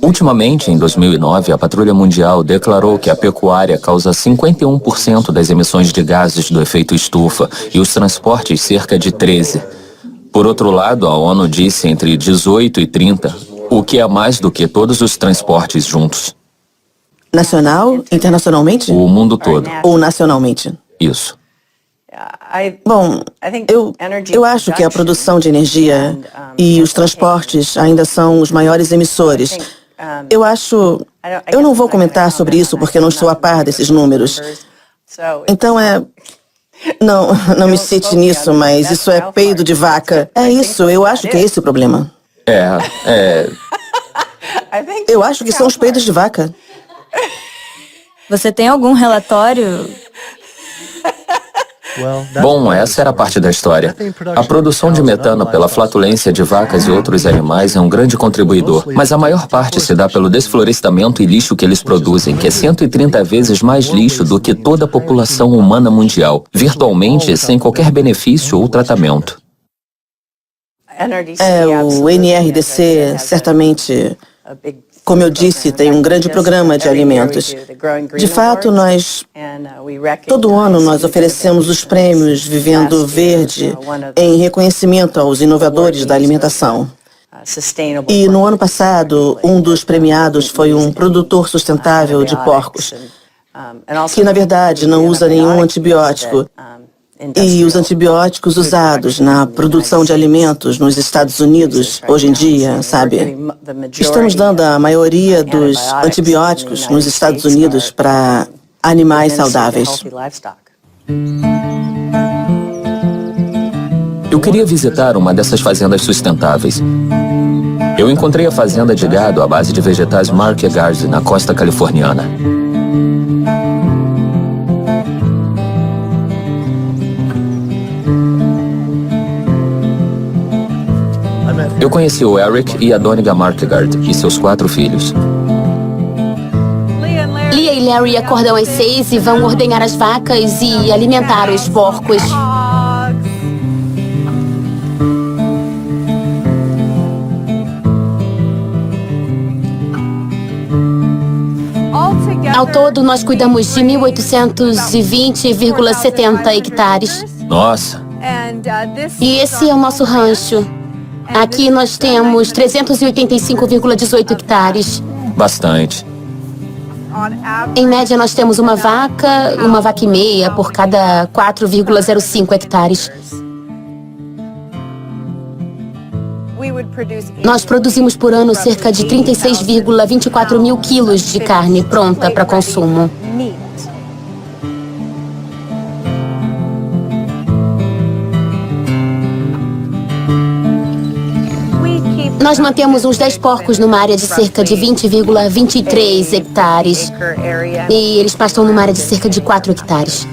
Ultimamente, em 2009, a Patrulha Mundial declarou que a pecuária causa 51% das emissões de gases do efeito estufa e os transportes cerca de 13%. Por outro lado, a ONU disse entre 18 e 30%, o que é mais do que todos os transportes juntos.
Nacional? Internacionalmente?
O mundo todo.
Ou nacionalmente?
Isso.
Bom, eu acho que a produção de energia e os transportes ainda são os maiores emissores. Eu não vou comentar sobre isso porque não estou a par desses números. Então não me cite nisso, mas isso é peido de vaca. É isso, eu acho que é esse o problema. Eu acho que são os peidos de vaca.
Você tem algum relatório?
Bom, essa era a parte da história. A produção de metano pela flatulência de vacas e outros animais é um grande contribuidor, mas a maior parte se dá pelo desflorestamento e lixo que eles produzem, que é 130 vezes mais lixo do que toda a população humana mundial, virtualmente sem qualquer benefício ou tratamento.
O NRDC certamente, como eu disse, tem um grande programa de alimentos. De fato, todo ano nós oferecemos os prêmios Vivendo Verde em reconhecimento aos inovadores da alimentação. E no ano passado, um dos premiados foi um produtor sustentável de porcos, que na verdade não usa nenhum antibiótico. E os antibióticos usados na produção de alimentos nos Estados Unidos, hoje em dia, sabe? Estamos dando a maioria dos antibióticos nos Estados Unidos para animais saudáveis.
Eu queria visitar uma dessas fazendas sustentáveis. Eu encontrei a fazenda de gado à base de vegetais Mark Garden, na costa californiana. Eu conheci o Eric e a Doniga Markegard e seus 4 filhos.
Lia e Larry acordam às 6 e vão ordenhar as vacas e alimentar os porcos. Ao todo, nós cuidamos de 1.820,70 hectares.
Nossa!
E esse é o nosso rancho. Aqui nós temos 385,18 hectares.
Bastante.
Em média, nós temos uma vaca e meia por cada 4,05 hectares. Nós produzimos por ano cerca de 36,24 mil quilos de carne pronta para consumo. Nós mantemos uns 10 porcos numa área de cerca de 20,23 hectares. E eles pastam numa área de cerca de 4 hectares.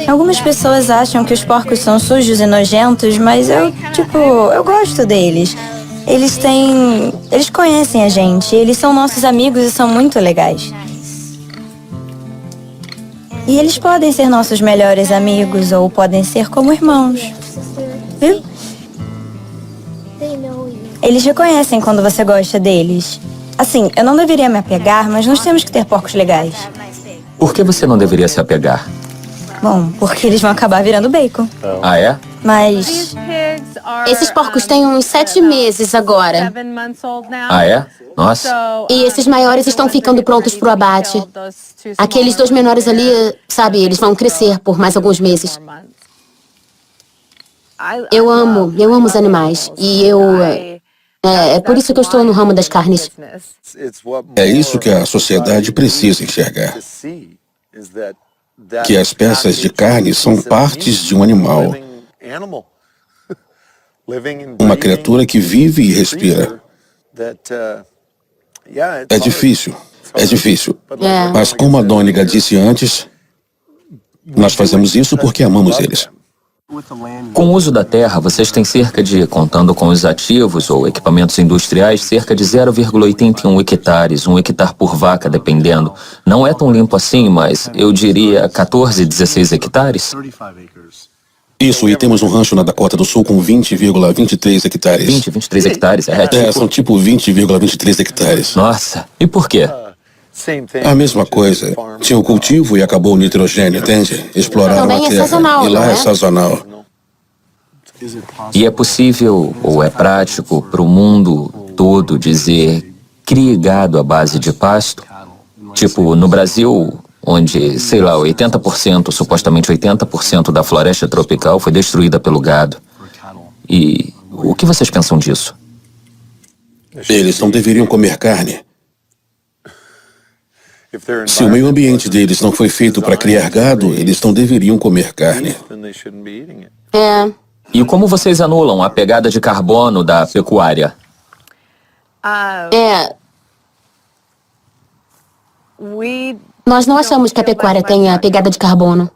Algumas pessoas acham que os porcos são sujos e nojentos, mas eu gosto deles. Eles conhecem a gente, eles são nossos amigos e são muito legais. E eles podem ser nossos melhores amigos ou podem ser como irmãos. Viu? Eles reconhecem quando você gosta deles. Assim, eu não deveria me apegar, mas nós temos que ter porcos legais.
Por que você não deveria se apegar?
Bom, porque eles vão acabar virando bacon.
Ah, é?
Mas
esses porcos têm uns 7 meses agora.
Ah, é? Nossa.
E esses maiores estão ficando prontos para o abate. Aqueles 2 menores ali, sabe, eles vão crescer por mais alguns meses. Eu amo os animais. E é por isso que eu estou no ramo das carnes.
É isso que a sociedade precisa enxergar. Que as peças de carne são partes de um animal. Uma criatura que vive e respira. É difícil. Mas como a Doniga disse antes, nós fazemos isso porque amamos eles.
Com o uso da terra, vocês têm cerca de, contando com os ativos ou equipamentos industriais, cerca de 0,81 hectares, 1 hectare por vaca, dependendo. Não é tão limpo assim, mas eu diria 14, 16 hectares.
Isso, e temos um rancho na Dakota do Sul com 20,23 hectares.
23 hectares,
são tipo 20,23 hectares.
Nossa, e por quê?
A mesma coisa. Tinha o cultivo e acabou o nitrogênio, entende? Exploraram
Também
a
é
terra.
sazonal,
E lá
não é?
é sazonal.
E é possível, ou é prático, para o mundo todo dizer crie gado à base de pasto? Tipo, no Brasil, onde, sei lá, 80%, supostamente 80% da floresta tropical foi destruída pelo gado. E o que vocês pensam disso?
Eles não deveriam comer carne. Se o meio ambiente deles não foi feito para criar gado, eles não deveriam comer carne.
É.
E como vocês anulam a pegada de carbono da pecuária?
Nós não achamos que a pecuária tenha pegada de carbono.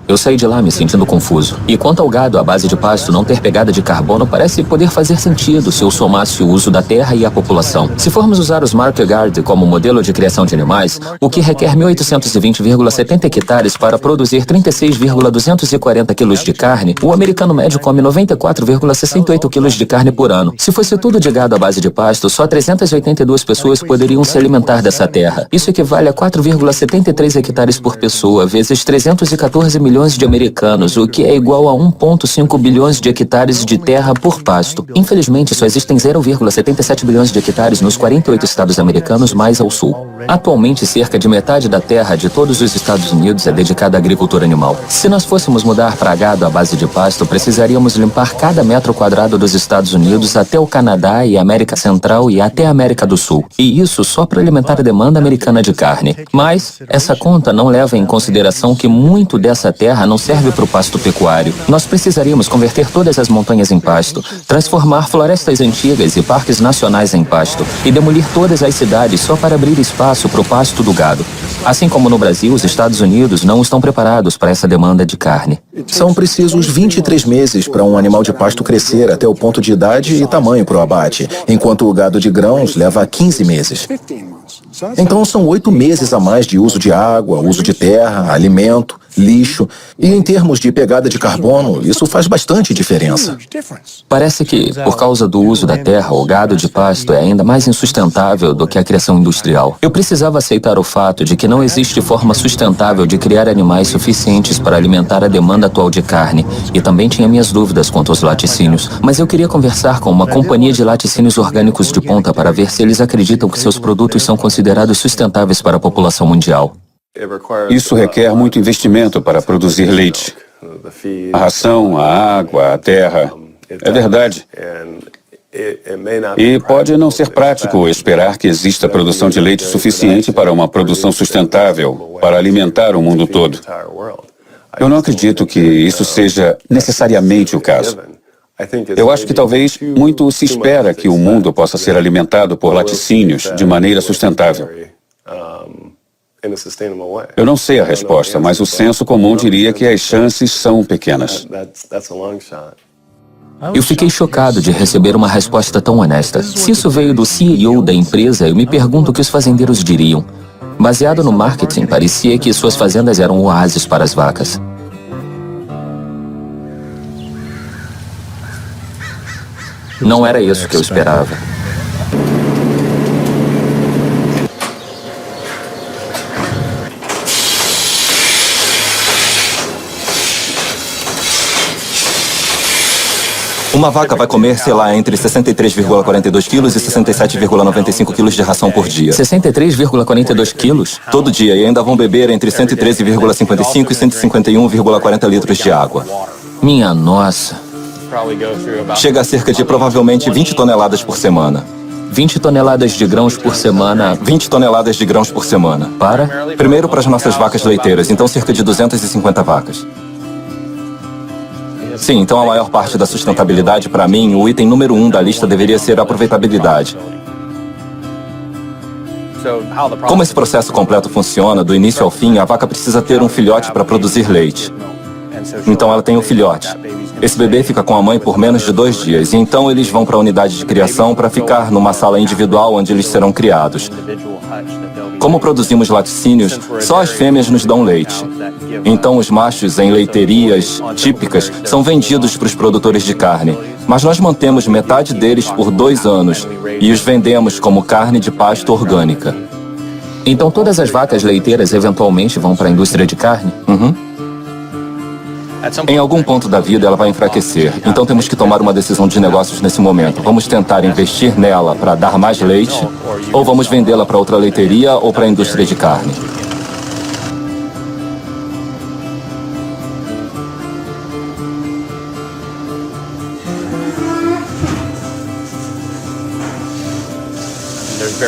Eu saí de lá me sentindo confuso. E quanto ao gado à base de pasto não ter pegada de carbono, parece poder fazer sentido se eu somasse o uso da terra e a população. Se formos usar os Market Garden como modelo de criação de animais, o que requer 1.820,70 hectares para produzir 36,240 quilos de carne, o americano médio come 94,68 quilos de carne por ano. Se fosse tudo de gado à base de pasto, só 382 pessoas poderiam se alimentar dessa terra. Isso equivale a 4,73 hectares por pessoa, vezes 314 milhões de americanos, o que é igual a 1,5 bilhões de hectares de terra por pasto. Infelizmente, só existem 0,77 bilhões de hectares nos 48 estados americanos mais ao sul. Atualmente, cerca de metade da terra de todos os Estados Unidos é dedicada à agricultura animal. Se nós fôssemos mudar para gado à base de pasto, precisaríamos limpar cada metro quadrado dos Estados Unidos até o Canadá e a América Central e até a América do Sul. E isso só para alimentar a demanda americana de carne. Mas essa conta não leva em consideração que muito dessa terra não serve para o pasto pecuário. Nós precisaríamos converter todas as montanhas em pasto, transformar florestas antigas e parques nacionais em pasto e demolir todas as cidades só para abrir espaço para o pasto do gado. Assim como no Brasil, os Estados Unidos não estão preparados para essa demanda de carne.
São precisos 23 meses para um animal de pasto crescer até o ponto de idade e tamanho para o abate, enquanto o gado de grãos leva 15 meses. Então são 8 meses a mais de uso de água, uso de terra, alimento, lixo. E em termos de pegada de carbono, isso faz bastante diferença.
Parece que, por causa do uso da terra, o gado de pasto é ainda mais insustentável do que a criação industrial. Eu precisava aceitar o fato de que não existe forma sustentável de criar animais suficientes para alimentar a demanda atual de carne. E também tinha minhas dúvidas quanto aos laticínios. Mas eu queria conversar com uma companhia de laticínios orgânicos de ponta para ver se eles acreditam que seus produtos são considerados sustentáveis para a população mundial.
Isso requer muito investimento para produzir leite. A ração, a água, a terra. É verdade. E pode não ser prático esperar que exista produção de leite suficiente para uma produção sustentável, para alimentar o mundo todo. Eu não acredito que isso seja necessariamente o caso. Eu acho que talvez muito se espera que o mundo possa ser alimentado por laticínios de maneira sustentável. Eu não sei a resposta, mas o senso comum diria que as chances são pequenas.
Eu fiquei chocado de receber uma resposta tão honesta. Se isso veio do CEO da empresa, eu me pergunto o que os fazendeiros diriam. Baseado no marketing, parecia que suas fazendas eram oásis para as vacas. Não era isso que eu esperava.
Uma vaca vai comer, sei lá, entre 63,42 quilos e 67,95 quilos de ração por dia.
63,42 quilos?
Todo dia, e ainda vão beber entre 113,55 e 151,40 litros de água.
Minha nossa.
Chega a cerca de provavelmente 20 toneladas por semana.
20 toneladas de grãos por semana.
20 toneladas de grãos por semana.
Para?
Primeiro para as nossas vacas leiteiras, então cerca de 250 vacas. Sim, então a maior parte da sustentabilidade, para mim, o item número 1 da lista deveria ser a aproveitabilidade. Como esse processo completo funciona, do início ao fim, a vaca precisa ter um filhote para produzir leite. Então ela tem um filhote. Esse bebê fica com a mãe por menos de 2 dias, e então eles vão para a unidade de criação para ficar numa sala individual onde eles serão criados. Como produzimos laticínios, só as fêmeas nos dão leite. Então os machos em leiterias típicas são vendidos para os produtores de carne, mas nós mantemos metade deles por 2 anos e os vendemos como carne de pasto orgânica.
Então todas as vacas leiteiras eventualmente vão para a indústria de carne?
Uhum. Em algum ponto da vida ela vai enfraquecer, então temos que tomar uma decisão de negócios nesse momento. Vamos tentar investir nela para dar mais leite, ou vamos vendê-la para outra leiteria ou para a indústria de carne.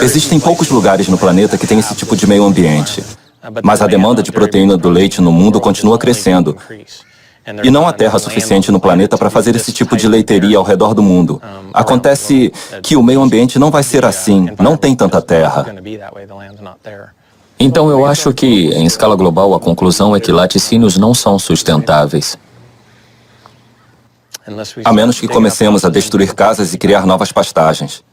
Existem poucos lugares no planeta que têm esse tipo de meio ambiente. Mas a demanda de proteína do leite no mundo continua crescendo. E não há terra suficiente no planeta para fazer esse tipo de leiteria ao redor do mundo. Acontece que o meio ambiente não vai ser assim, não tem tanta terra.
Então eu acho que, em escala global, a conclusão é que laticínios não são sustentáveis.
A menos que comecemos a destruir casas e criar novas pastagens.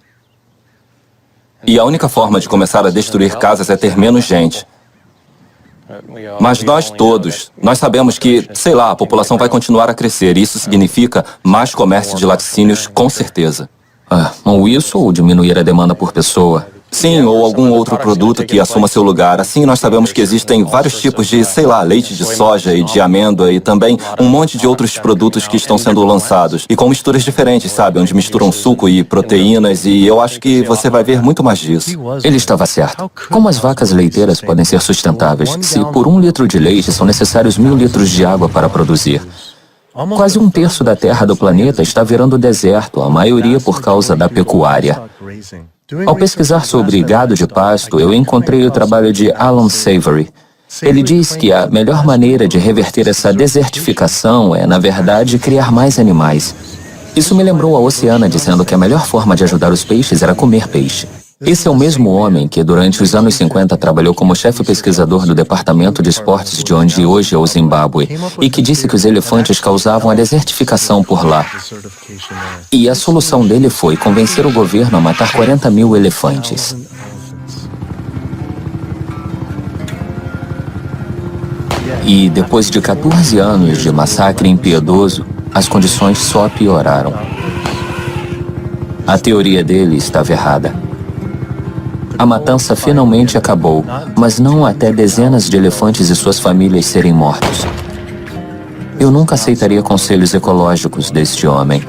E a única forma de começar a destruir casas é ter menos gente. Mas nós sabemos que, sei lá, a população vai continuar a crescer. E isso significa mais comércio de laticínios, com certeza.
Ou isso, ou diminuir a demanda por pessoa.
Sim, ou algum outro produto que assuma seu lugar. Assim, nós sabemos que existem vários tipos de, sei lá, leite de soja e de amêndoa e também um monte de outros produtos que estão sendo lançados. E com misturas diferentes, sabe? Onde misturam suco e proteínas e eu acho que você vai ver muito mais disso.
Ele estava certo. Como as vacas leiteiras podem ser sustentáveis se por 1 litro de leite são necessários 1000 litros de água para produzir? Quase 1/3 da terra do planeta está virando deserto, a maioria por causa da pecuária. Ao pesquisar sobre gado de pasto, eu encontrei o trabalho de Alan Savory. Ele diz que a melhor maneira de reverter essa desertificação é, na verdade, criar mais animais. Isso me lembrou a Oceana dizendo que a melhor forma de ajudar os peixes era comer peixe. Esse é o mesmo homem que, durante os anos 50, trabalhou como chefe pesquisador do Departamento de Esportes de onde hoje é o Zimbábue, e que disse que os elefantes causavam a desertificação por lá. E a solução dele foi convencer o governo a matar 40 mil elefantes. E depois de 14 anos de massacre impiedoso, as condições só pioraram. A teoria dele estava errada. A matança finalmente acabou, mas não até dezenas de elefantes e suas famílias serem mortos. Eu nunca aceitaria conselhos ecológicos deste homem.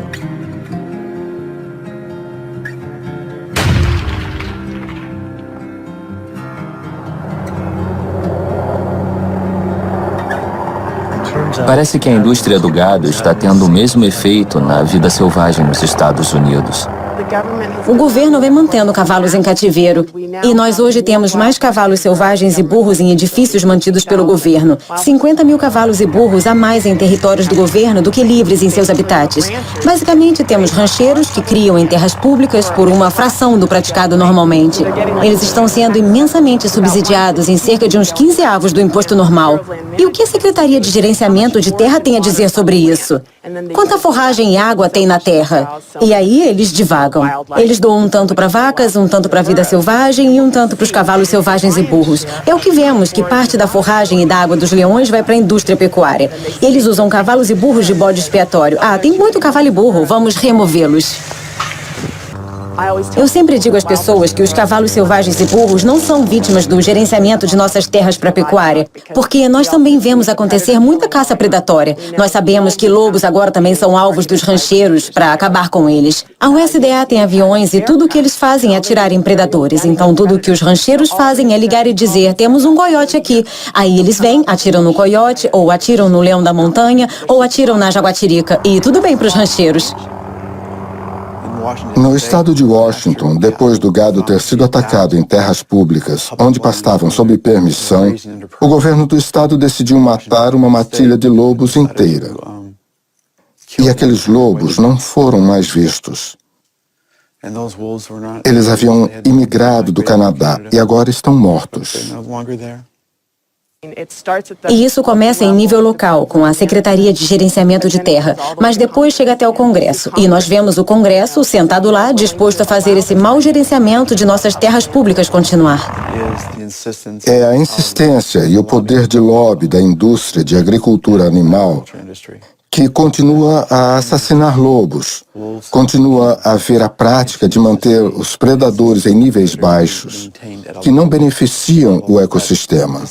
Parece que a indústria do gado está tendo o mesmo efeito na vida selvagem nos Estados Unidos.
O governo vem mantendo cavalos em cativeiro. E nós hoje temos mais cavalos selvagens e burros em edifícios mantidos pelo governo. 50 mil cavalos e burros a mais em territórios do governo do que livres em seus habitats. Basicamente, temos rancheiros que criam em terras públicas por uma fração do praticado normalmente. Eles estão sendo imensamente subsidiados em cerca de uns 15avos do imposto normal. E o que a Secretaria de Gerenciamento de Terra tem a dizer sobre isso? Quanta forragem e água tem na terra? E aí eles divagam. Eles doam um tanto para vacas, um tanto para a vida selvagem e um tanto para os cavalos selvagens e burros. É o que vemos, que parte da forragem e da água dos leões vai para a indústria pecuária. Eles usam cavalos e burros de bode expiatório. Tem muito cavalo e burro, vamos removê-los. Eu sempre digo às pessoas que os cavalos selvagens e burros não são vítimas do gerenciamento de nossas terras para pecuária, porque nós também vemos acontecer muita caça predatória. Nós sabemos que lobos agora também são alvos dos rancheiros para acabar com eles. A USDA tem aviões e tudo o que eles fazem é atirar em predadores. Então tudo o que os rancheiros fazem é ligar e dizer, temos um coiote aqui. Aí eles vêm, atiram no coiote, ou atiram no leão da montanha, ou atiram na jaguatirica. E tudo bem para os rancheiros.
No estado de Washington, depois do gado ter sido atacado em terras públicas, onde pastavam sob permissão, o governo do estado decidiu matar uma matilha de lobos inteira. E aqueles lobos não foram mais vistos. Eles haviam imigrado do Canadá e agora estão mortos.
E isso começa em nível local, com a Secretaria de Gerenciamento de Terra, mas depois chega até o Congresso. E nós vemos o Congresso sentado lá, disposto a fazer esse mau gerenciamento de nossas terras públicas continuar.
É a insistência e o poder de lobby da indústria de agricultura animal que continua a assassinar lobos, continua a haver a prática de manter os predadores em níveis baixos, que não beneficiam o ecossistema.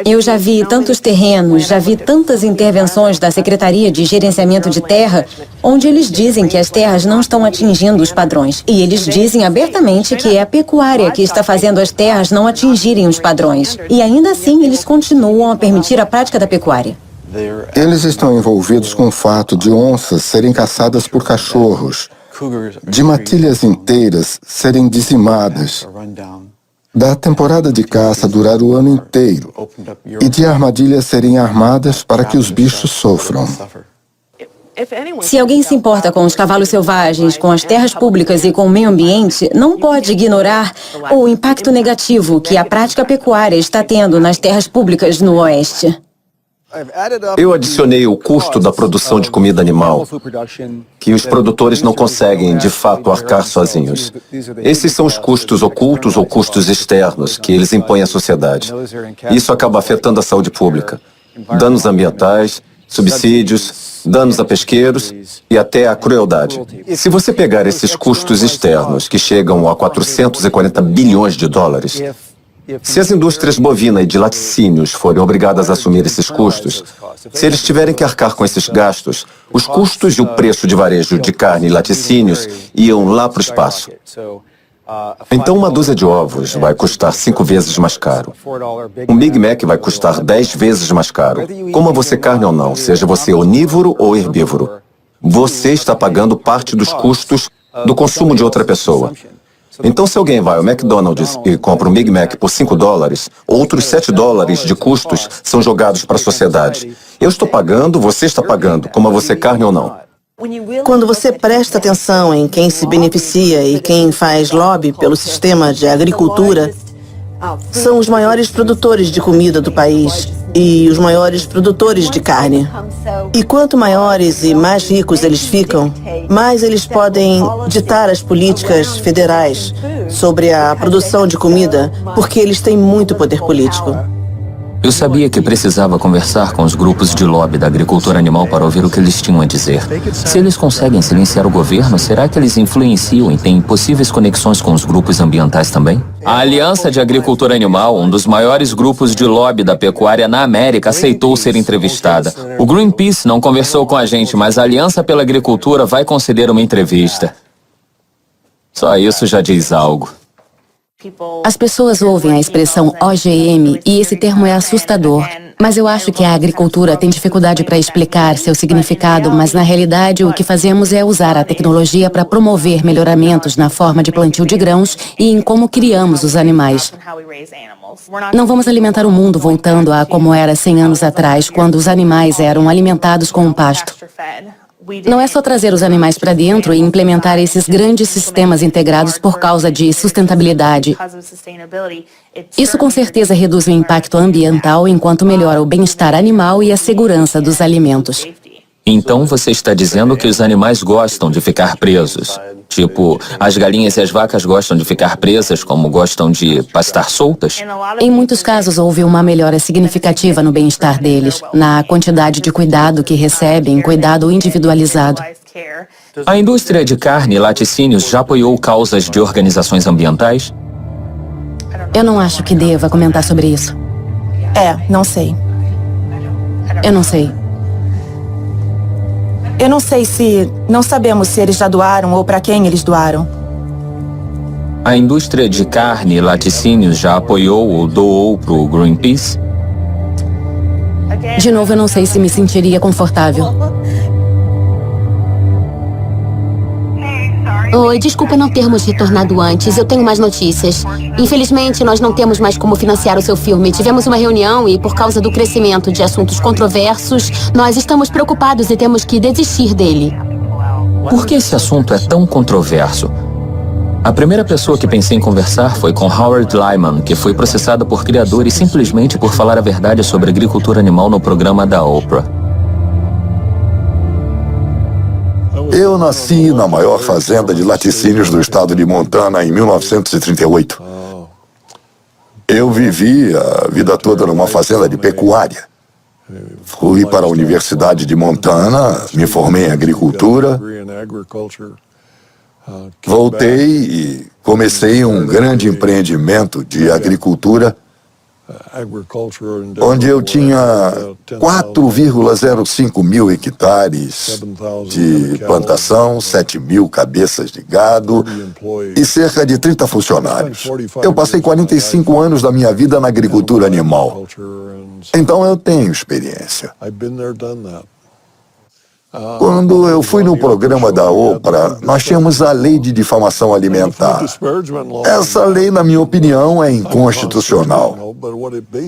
Eu já vi tantos terrenos, já vi tantas intervenções da Secretaria de Gerenciamento de Terra, onde eles dizem que as terras não estão atingindo os padrões. E eles dizem abertamente que é a pecuária que está fazendo as terras não atingirem os padrões. E ainda assim, eles continuam a permitir a prática da pecuária.
Eles estão envolvidos com o fato de onças serem caçadas por cachorros, de matilhas inteiras serem dizimadas. da temporada de caça durar o ano inteiro e de armadilhas serem armadas para que os bichos sofram.
Se alguém se importa com os cavalos selvagens, com as terras públicas e com o meio ambiente, não pode ignorar o impacto negativo que a prática pecuária está tendo nas terras públicas no Oeste.
Eu adicionei o custo da produção de comida animal, que os produtores não conseguem, de fato, arcar sozinhos. Esses são os custos ocultos ou custos externos que eles impõem à sociedade. Isso acaba afetando a saúde pública. Danos ambientais, subsídios, danos a pesqueiros e até a crueldade. Se você pegar esses custos externos, que chegam a 440 bilhões de dólares, se as indústrias bovina e de laticínios forem obrigadas a assumir esses custos, se eles tiverem que arcar com esses gastos, os custos e o preço de varejo de carne e laticínios iam lá para o espaço. Então uma dúzia de ovos vai custar 5 vezes mais caro. Um Big Mac vai custar 10 vezes mais caro. Coma você carne ou não, seja você onívoro ou herbívoro, você está pagando parte dos custos do consumo de outra pessoa. Então, se alguém vai ao McDonald's e compra um Big Mac por 5 dólares, outros 7 dólares de custos são jogados para a sociedade. Eu estou pagando, você está pagando, coma você carne ou não.
Quando você presta atenção em quem se beneficia e quem faz lobby pelo sistema de agricultura, são os maiores produtores de comida do país e os maiores produtores de carne. E quanto maiores e mais ricos eles ficam, mais eles podem ditar as políticas federais sobre a produção de comida, porque eles têm muito poder político.
Eu sabia que precisava conversar com os grupos de lobby da agricultura animal para ouvir o que eles tinham a dizer. Se eles conseguem silenciar o governo, será que eles influenciam e têm possíveis conexões com os grupos ambientais também? A Aliança de Agricultura Animal, um dos maiores grupos de lobby da pecuária na América, aceitou ser entrevistada. O Greenpeace não conversou com a gente, mas a Aliança pela Agricultura vai conceder uma entrevista. Só isso já diz algo.
As pessoas ouvem a expressão OGM e esse termo é assustador, mas eu acho que a agricultura tem dificuldade para explicar seu significado, mas na realidade o que fazemos é usar a tecnologia para promover melhoramentos na forma de plantio de grãos e em como criamos os animais. Não vamos alimentar o mundo voltando a como era 100 anos atrás, quando os animais eram alimentados com um pasto. Não é só trazer os animais para dentro e implementar esses grandes sistemas integrados por causa de sustentabilidade. Isso com certeza reduz o impacto ambiental enquanto melhora o bem-estar animal e a segurança dos alimentos.
Então você está dizendo que os animais gostam de ficar presos? Tipo, as galinhas e as vacas gostam de ficar presas como gostam de pastar soltas?
Em muitos casos houve uma melhora significativa no bem-estar deles, na quantidade de cuidado que recebem, cuidado individualizado.
A indústria de carne e laticínios já apoiou causas de organizações ambientais?
Eu não acho que deva comentar sobre isso.
Não sei.
Eu não sei.
Eu não sei se... Não sabemos se eles já doaram ou para quem eles doaram.
A indústria de carne e laticínios já apoiou ou doou para o Greenpeace?
De novo, eu não sei se me sentiria confortável.
Oi, desculpa não termos retornado antes. Eu tenho mais notícias. Infelizmente, nós não temos mais como financiar o seu filme. Tivemos uma reunião e, por causa do crescimento de assuntos controversos, nós estamos preocupados e temos que desistir dele.
Por que esse assunto é tão controverso? A primeira pessoa que pensei em conversar foi com Howard Lyman, que foi processado por criadores simplesmente por falar a verdade sobre agricultura animal no programa da Oprah.
Eu nasci na maior fazenda de laticínios do estado de Montana em 1938. Eu vivi a vida toda numa fazenda de pecuária. Fui para a Universidade de Montana, me formei em agricultura. Voltei e comecei um grande empreendimento de agricultura, onde eu tinha 4,05 mil hectares de plantação, 7 mil cabeças de gado e cerca de 30 funcionários. Eu passei 45 anos da minha vida na agricultura animal. Então eu tenho experiência. Quando eu fui no programa da Oprah, nós tínhamos a lei de difamação alimentar. Essa lei, na minha opinião, é inconstitucional.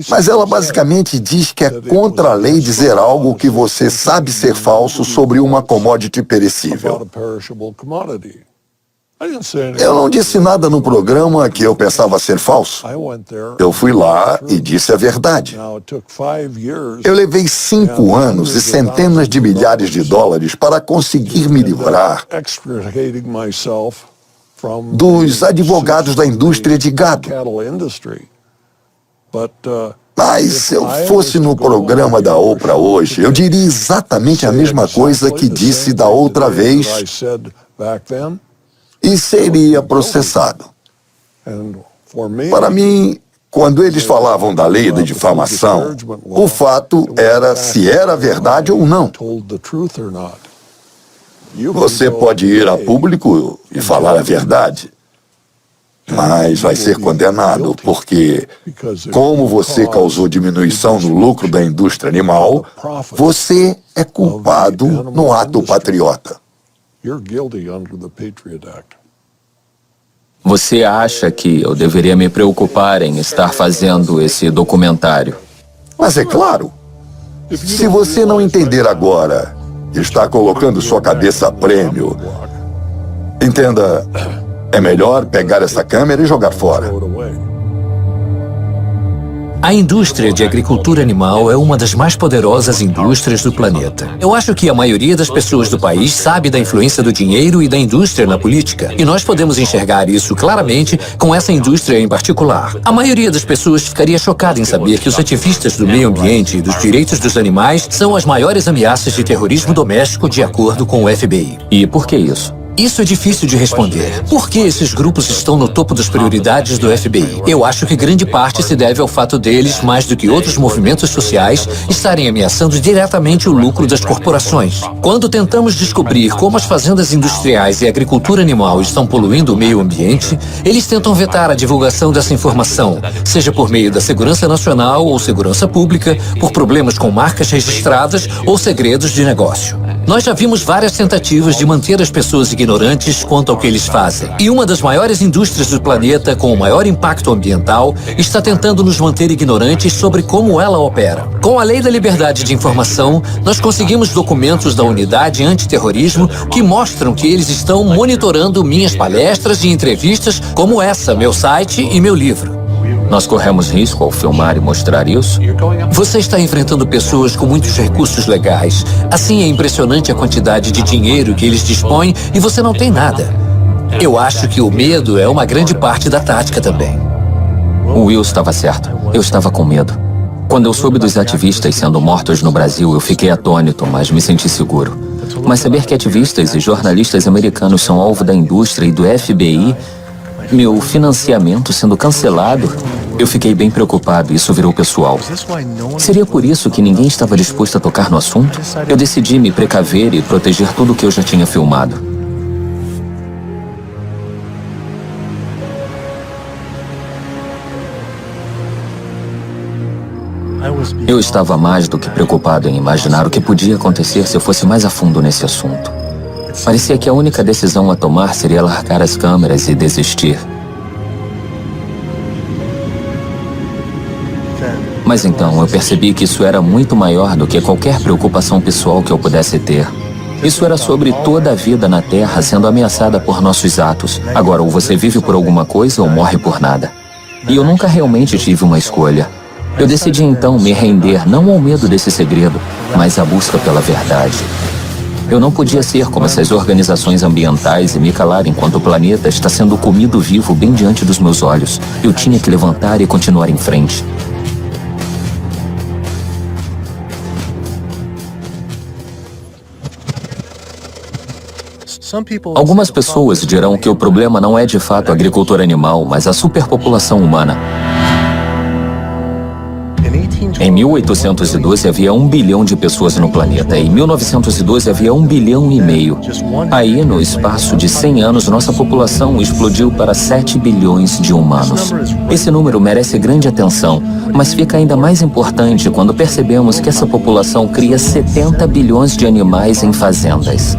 Mas ela basicamente diz que é contra a lei dizer algo que você sabe ser falso sobre uma commodity perecível. Eu não disse nada no programa que eu pensava ser falso. Eu fui lá e disse a verdade. Eu levei 5 anos e centenas de milhares de dólares para conseguir me livrar dos advogados da indústria de gado. Mas se eu fosse no programa da Oprah hoje, eu diria exatamente a mesma coisa que disse da outra vez e seria processado. Para mim, quando eles falavam da lei da difamação, o fato era se era verdade ou não. Você pode ir a público e falar a verdade, mas vai ser condenado, porque, como você causou diminuição no lucro da indústria animal, você é culpado no ato patriota.
Você acha que eu deveria me preocupar em estar fazendo esse documentário?
Mas é claro. Se você não entender agora, está colocando sua cabeça a prêmio. Entenda, é melhor pegar essa câmera e jogar fora.
A indústria de agricultura animal é uma das mais poderosas indústrias do planeta. Eu acho que a maioria das pessoas do país sabe da influência do dinheiro e da indústria na política. E nós podemos enxergar isso claramente com essa indústria em particular. A maioria das pessoas ficaria chocada em saber que os ativistas do meio ambiente e dos direitos dos animais são as maiores ameaças de terrorismo doméstico de acordo com o FBI.
E por que isso?
Isso é difícil de responder. Por que esses grupos estão no topo das prioridades do FBI? Eu acho que grande parte se deve ao fato deles, mais do que outros movimentos sociais, estarem ameaçando diretamente o lucro das corporações. Quando tentamos descobrir como as fazendas industriais e a agricultura animal estão poluindo o meio ambiente, eles tentam vetar a divulgação dessa informação, seja por meio da segurança nacional ou segurança pública, por problemas com marcas registradas ou segredos de negócio. Nós já vimos várias tentativas de manter as pessoas ignorantes quanto ao que eles fazem. E uma das maiores indústrias do planeta, com o maior impacto ambiental, está tentando nos manter ignorantes sobre como ela opera. Com a Lei da Liberdade de Informação, nós conseguimos documentos da Unidade Antiterrorismo que mostram que eles estão monitorando minhas palestras e entrevistas, como essa, meu site e meu livro.
Nós corremos risco ao filmar e mostrar isso?
Você está enfrentando pessoas com muitos recursos legais. Assim, é impressionante a quantidade de dinheiro que eles dispõem e você não tem nada. Eu acho que o medo é uma grande parte da tática também.
O Will estava certo. Eu estava com medo. Quando eu soube dos ativistas sendo mortos no Brasil, eu fiquei atônito, mas me senti seguro. Mas saber que ativistas e jornalistas americanos são alvo da indústria e do FBI, meu financiamento sendo cancelado, eu fiquei bem preocupado e isso virou pessoal. Seria por isso que ninguém estava disposto a tocar no assunto? Eu decidi me precaver e proteger tudo o que eu já tinha filmado. Eu estava mais do que preocupado em imaginar o que podia acontecer se eu fosse mais a fundo nesse assunto. Parecia que a única decisão a tomar seria largar as câmeras e desistir. Mas então eu percebi que isso era muito maior do que qualquer preocupação pessoal que eu pudesse ter. Isso era sobre toda a vida na Terra sendo ameaçada por nossos atos. Agora, ou você vive por alguma coisa ou morre por nada. E eu nunca realmente tive uma escolha. Eu decidi então me render não ao medo desse segredo, mas à busca pela verdade. Eu não podia ser como essas organizações ambientais e me calar enquanto o planeta está sendo comido vivo bem diante dos meus olhos. Eu tinha que levantar e continuar em frente. Algumas pessoas dirão que o problema não é de fato a agricultura animal, mas a superpopulação humana. Em 1812 havia 1 bilhão de pessoas no planeta. Em 1912 havia 1,5 bilhão. Aí, no espaço de 100 anos, nossa população explodiu para 7 bilhões de humanos. Esse número merece grande atenção, mas fica ainda mais importante quando percebemos que essa população cria 70 bilhões de animais em fazendas.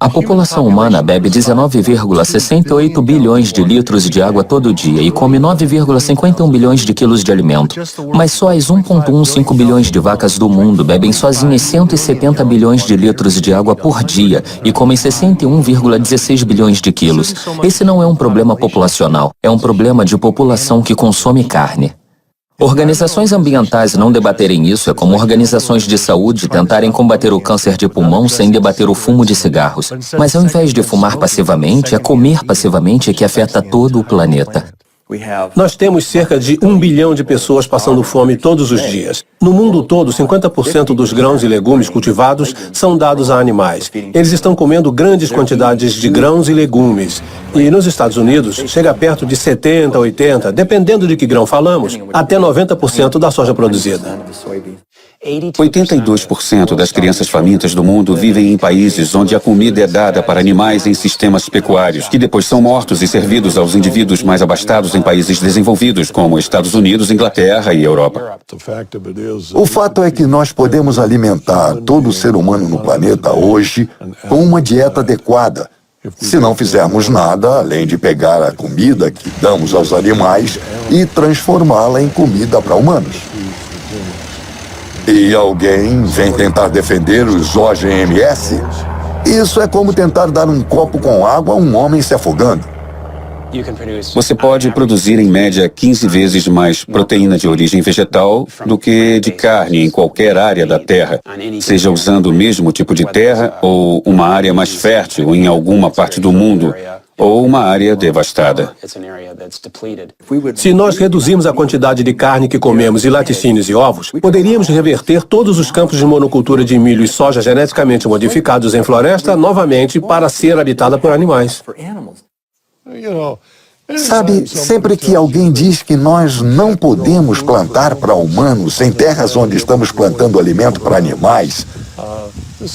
A população humana bebe 19,68 bilhões de litros de água todo dia e come 9,51 bilhões de quilos de alimento. Mas só as 1,15 bilhões de vacas do mundo bebem sozinhas 170 bilhões de litros de água por dia e comem 61,16 bilhões de quilos. Esse não é um problema populacional, é um problema de população que consome carne. Organizações ambientais não debaterem isso é como organizações de saúde tentarem combater o câncer de pulmão sem debater o fumo de cigarros. Mas ao invés de fumar passivamente, é comer passivamente que afeta todo o planeta.
Nós temos cerca de 1 bilhão de pessoas passando fome todos os dias. No mundo todo, 50% dos grãos e legumes cultivados são dados a animais. Eles estão comendo grandes quantidades de grãos e legumes. E nos Estados Unidos, chega perto de 70%, 80%, dependendo de que grão falamos, até 90% da soja produzida.
82% das crianças famintas do mundo vivem em países onde a comida é dada para animais em sistemas pecuários, que depois são mortos e servidos aos indivíduos mais abastados em países desenvolvidos, como Estados Unidos, Inglaterra e Europa.
O fato é que nós podemos alimentar todo ser humano no planeta hoje com uma dieta adequada, se não fizermos nada além de pegar a comida que damos aos animais e transformá-la em comida para humanos. E alguém vem tentar defender os OGMs? Isso é como tentar dar um copo com água a um homem se afogando.
Você pode produzir em média 15 vezes mais proteína de origem vegetal do que de carne em qualquer área da Terra, seja usando o mesmo tipo de terra ou uma área mais fértil em alguma parte do mundo, ou uma área devastada.
Se nós reduzirmos a quantidade de carne que comemos e laticínios e ovos, poderíamos reverter todos os campos de monocultura de milho e soja geneticamente modificados em floresta novamente para ser habitada por animais.
Sabe, sempre que alguém diz que nós não podemos plantar para humanos em terras onde estamos plantando alimento para animais,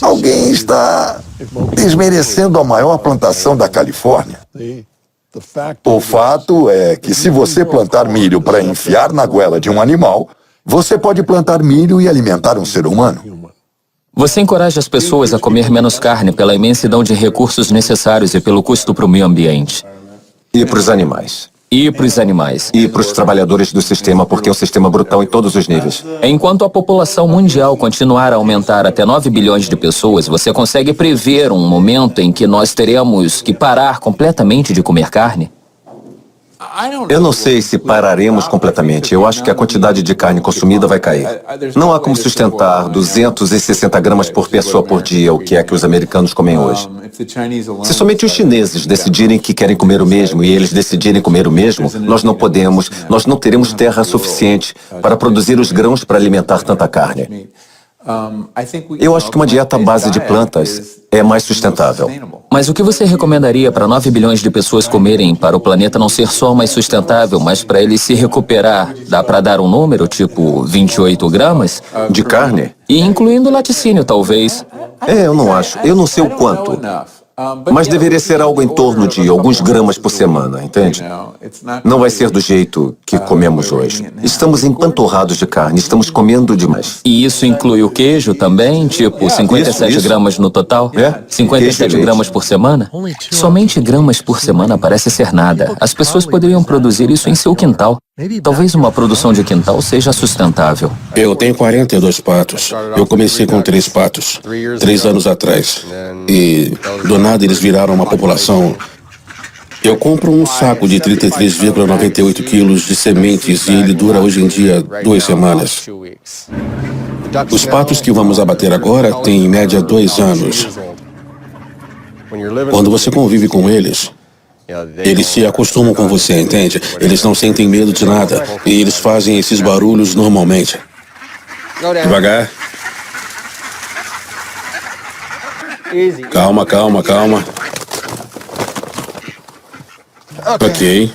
alguém está desmerecendo a maior plantação da Califórnia. O fato é que se você plantar milho para enfiar na goela de um animal, você pode plantar milho e alimentar um ser humano.
Você encoraja as pessoas a comer menos carne pela imensidão de recursos necessários e pelo custo para o meio ambiente.
E para os animais.
E para os animais.
E para os trabalhadores do sistema, porque é um sistema brutal em todos os níveis.
Enquanto a população mundial continuar a aumentar até 9 bilhões de pessoas, você consegue prever um momento em que nós teremos que parar completamente de comer carne?
Eu não sei se pararemos completamente. Eu acho que a quantidade de carne consumida vai cair. Não há como sustentar 260 gramas por pessoa por dia, o que é que os americanos comem hoje. Se somente os chineses decidirem que querem comer o mesmo e eles decidirem comer o mesmo, nós não teremos terra suficiente para produzir os grãos para alimentar tanta carne. Eu acho que uma dieta à base de plantas é mais sustentável.
Mas o que você recomendaria para 9 bilhões de pessoas comerem para o planeta não ser só mais sustentável, mas para ele se recuperar? Dá para dar um número, tipo 28 gramas?
De carne?
E incluindo laticínio, talvez.
Eu não acho. Eu não sei o quanto. Mas deveria ser algo em torno de alguns gramas por semana, entende? Não vai ser do jeito que comemos hoje. Estamos empanturrados de carne, estamos comendo demais.
E isso inclui o queijo também? Tipo, 57 gramas no total? 57 gramas por semana? Somente gramas por semana parece ser nada. As pessoas poderiam produzir isso em seu quintal. Talvez uma produção de quintal seja sustentável.
Eu tenho 42 patos. Eu comecei com 3 patos, 3 anos atrás. E do nada eles viraram uma população. Eu compro um saco de 33,98 quilos de sementes e ele dura hoje em dia 2 semanas. Os patos que vamos abater agora têm em média 2 anos. Quando você convive com eles se acostumam com você, entende? Eles não sentem medo de nada e eles fazem esses barulhos normalmente. Devagar. Calma, calma, calma. Ok.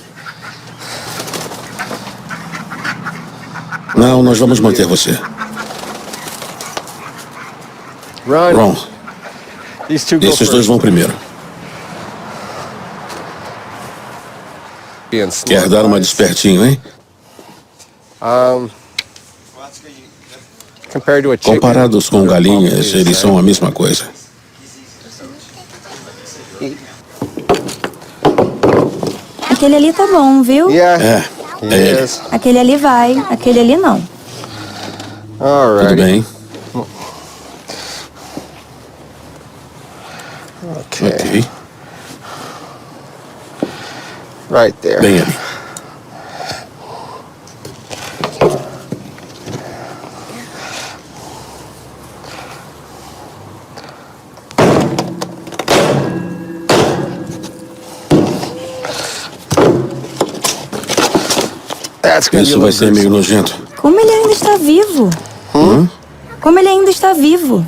Não, nós vamos manter você. Ron, esses dois vão primeiro. Quer dar uma despertinho, hein? Comparados com galinhas, eles são a mesma coisa.
Aquele ali tá bom, viu?
É ele.
Aquele ali vai, aquele ali não.
Tudo bem. Ok. Bem ali. Isso vai ser meio nojento.
Como ele ainda está vivo? Como ele ainda está vivo?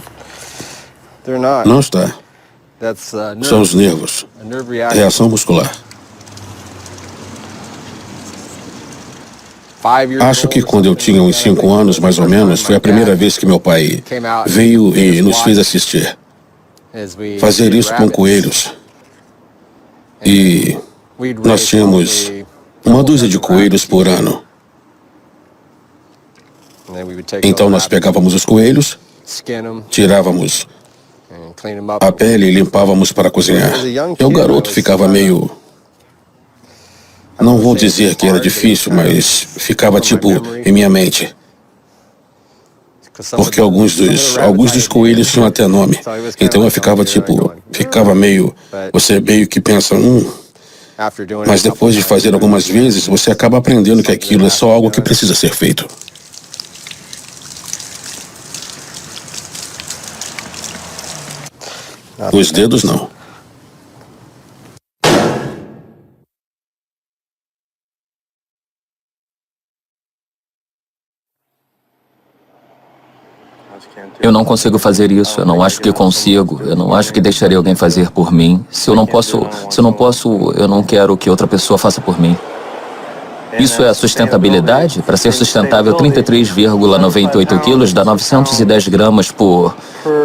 Não está. São os nervos. Reação muscular. Acho que quando eu tinha uns 5 anos, mais ou menos, foi a primeira vez que meu pai veio e nos fez assistir. Fazer isso com coelhos. E nós tínhamos uma dúzia de coelhos por ano. Então nós pegávamos os coelhos, tirávamos a pele e limpávamos para cozinhar. E o garoto ficava meio... Não vou dizer que era difícil, mas ficava tipo em minha mente. Porque alguns dos coelhos tinham até nome. Então eu ficava meio... Você meio que pensa, Mas depois de fazer algumas vezes, você acaba aprendendo que aquilo é só algo que precisa ser feito. Os dedos não.
Eu não consigo fazer isso, eu não acho que consigo, eu não acho que deixaria alguém fazer por mim. Se eu não posso, eu não quero que outra pessoa faça por mim. Isso é a sustentabilidade? Para ser sustentável, 33,98 quilos dá 910 gramas por...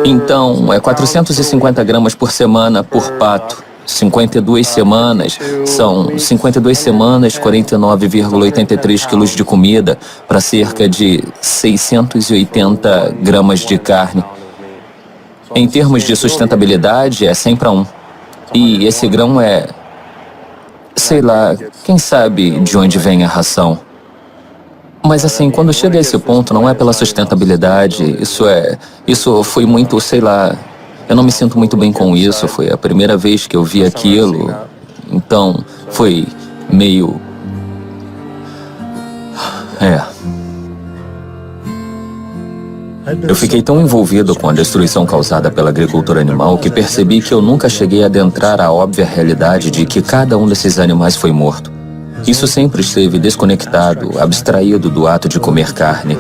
Então, é 450 gramas por semana por pato. 52 semanas, são 52 semanas, 49,83 quilos de comida para cerca de 680 gramas de carne. Em termos de sustentabilidade, é 100 para 1. E esse grão é... sei lá, quem sabe de onde vem a ração. Mas assim, quando chega a esse ponto, não é pela sustentabilidade, isso foi muito, sei lá... Eu não me sinto muito bem com isso, foi a primeira vez que eu vi aquilo, então foi meio... Eu fiquei tão envolvido com a destruição causada pela agricultura animal que percebi que eu nunca cheguei a adentrar a óbvia realidade de que cada um desses animais foi morto. Isso sempre esteve desconectado, abstraído do ato de comer carne.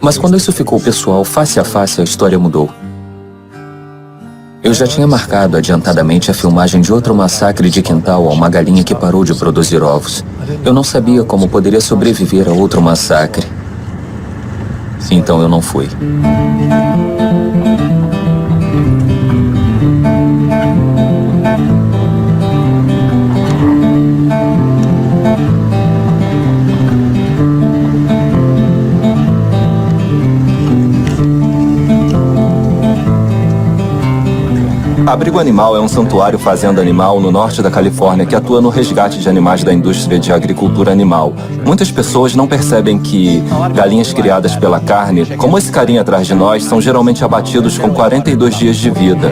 Mas quando isso ficou pessoal, face a face, a história mudou. Eu já tinha marcado adiantadamente a filmagem de outro massacre de quintal a uma galinha que parou de produzir ovos. Eu não sabia como poderia sobreviver a outro massacre. Então eu não fui.
Abrigo Animal é um santuário fazenda animal no norte da Califórnia que atua no resgate de animais da indústria de agricultura animal. Muitas pessoas não percebem que galinhas criadas pela carne, como esse carinha atrás de nós, são geralmente abatidos com 42 dias de vida.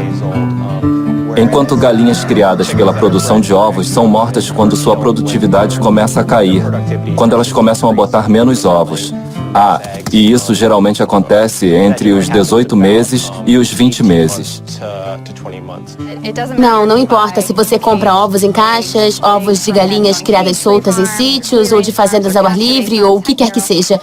Enquanto galinhas criadas pela produção de ovos são mortas quando sua produtividade começa a cair, quando elas começam a botar menos ovos. E isso geralmente acontece entre os 18 meses e os 20 meses.
Não importa se você compra ovos em caixas, ovos de galinhas criadas soltas em sítios ou de fazendas ao ar livre ou o que quer que seja.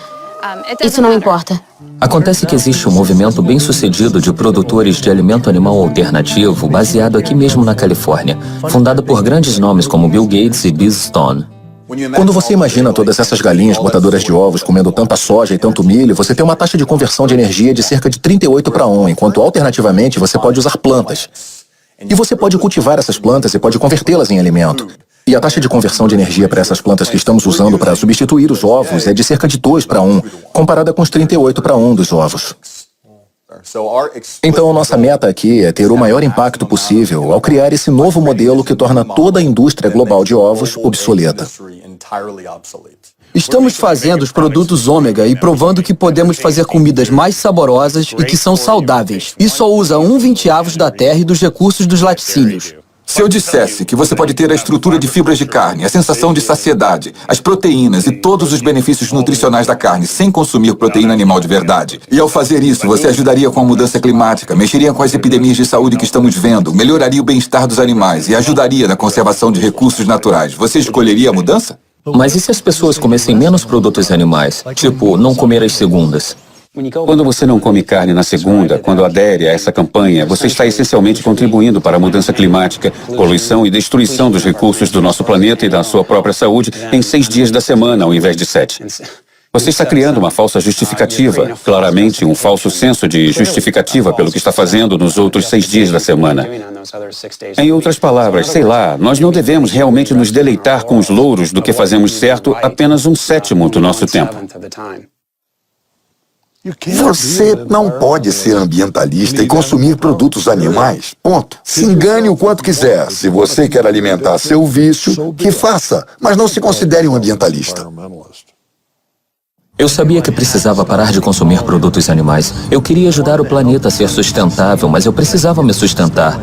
Isso não importa.
Acontece que existe um movimento bem-sucedido de produtores de alimento animal alternativo baseado aqui mesmo na Califórnia, fundado por grandes nomes como Bill Gates e Biz Stone.
Quando você imagina todas essas galinhas botadoras de ovos comendo tanta soja e tanto milho, você tem uma taxa de conversão de energia de cerca de 38:1, enquanto alternativamente você pode usar plantas. E você pode cultivar essas plantas e pode convertê-las em alimento. E a taxa de conversão de energia para essas plantas que estamos usando para substituir os ovos é de cerca de 2:1, comparada com os 38:1 dos ovos. Então, a nossa meta aqui é ter o maior impacto possível ao criar esse novo modelo que torna toda a indústria global de ovos obsoleta.
Estamos fazendo os produtos ômega e provando que podemos fazer comidas mais saborosas e que são saudáveis. E só usa 1/20 da terra e dos recursos dos laticínios.
Se eu dissesse que você pode ter a estrutura de fibras de carne, a sensação de saciedade, as proteínas e todos os benefícios nutricionais da carne sem consumir proteína animal de verdade, e ao fazer isso você ajudaria com a mudança climática, mexeria com as epidemias de saúde que estamos vendo, melhoraria o bem-estar dos animais e ajudaria na conservação de recursos naturais, você escolheria a mudança?
Mas e se as pessoas comessem menos produtos animais? Tipo, não comer as segundas?
Quando você não come carne na segunda, quando adere a essa campanha, você está essencialmente contribuindo para a mudança climática, poluição e destruição dos recursos do nosso planeta e da sua própria saúde em 6 dias da semana, ao invés de 7. Você está criando uma falsa justificativa, claramente um falso senso de justificativa pelo que está fazendo nos outros 6 dias da semana. Em outras palavras, sei lá, nós não devemos realmente nos deleitar com os louros do que fazemos certo apenas 1/7 do nosso tempo.
Você não pode ser ambientalista e consumir produtos animais. Ponto. Se engane o quanto quiser. Se você quer alimentar seu vício, que faça, mas não se considere um ambientalista.
Eu sabia que precisava parar de consumir produtos animais. Eu queria ajudar o planeta a ser sustentável, mas eu precisava me sustentar.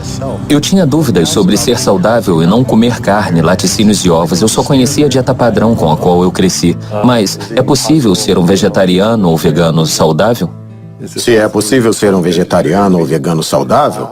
Eu tinha dúvidas sobre ser saudável e não comer carne, laticínios e ovos. Eu só conhecia a dieta padrão com a qual eu cresci. Mas é possível ser um vegetariano ou vegano saudável?
Se é possível ser um vegetariano ou vegano saudável,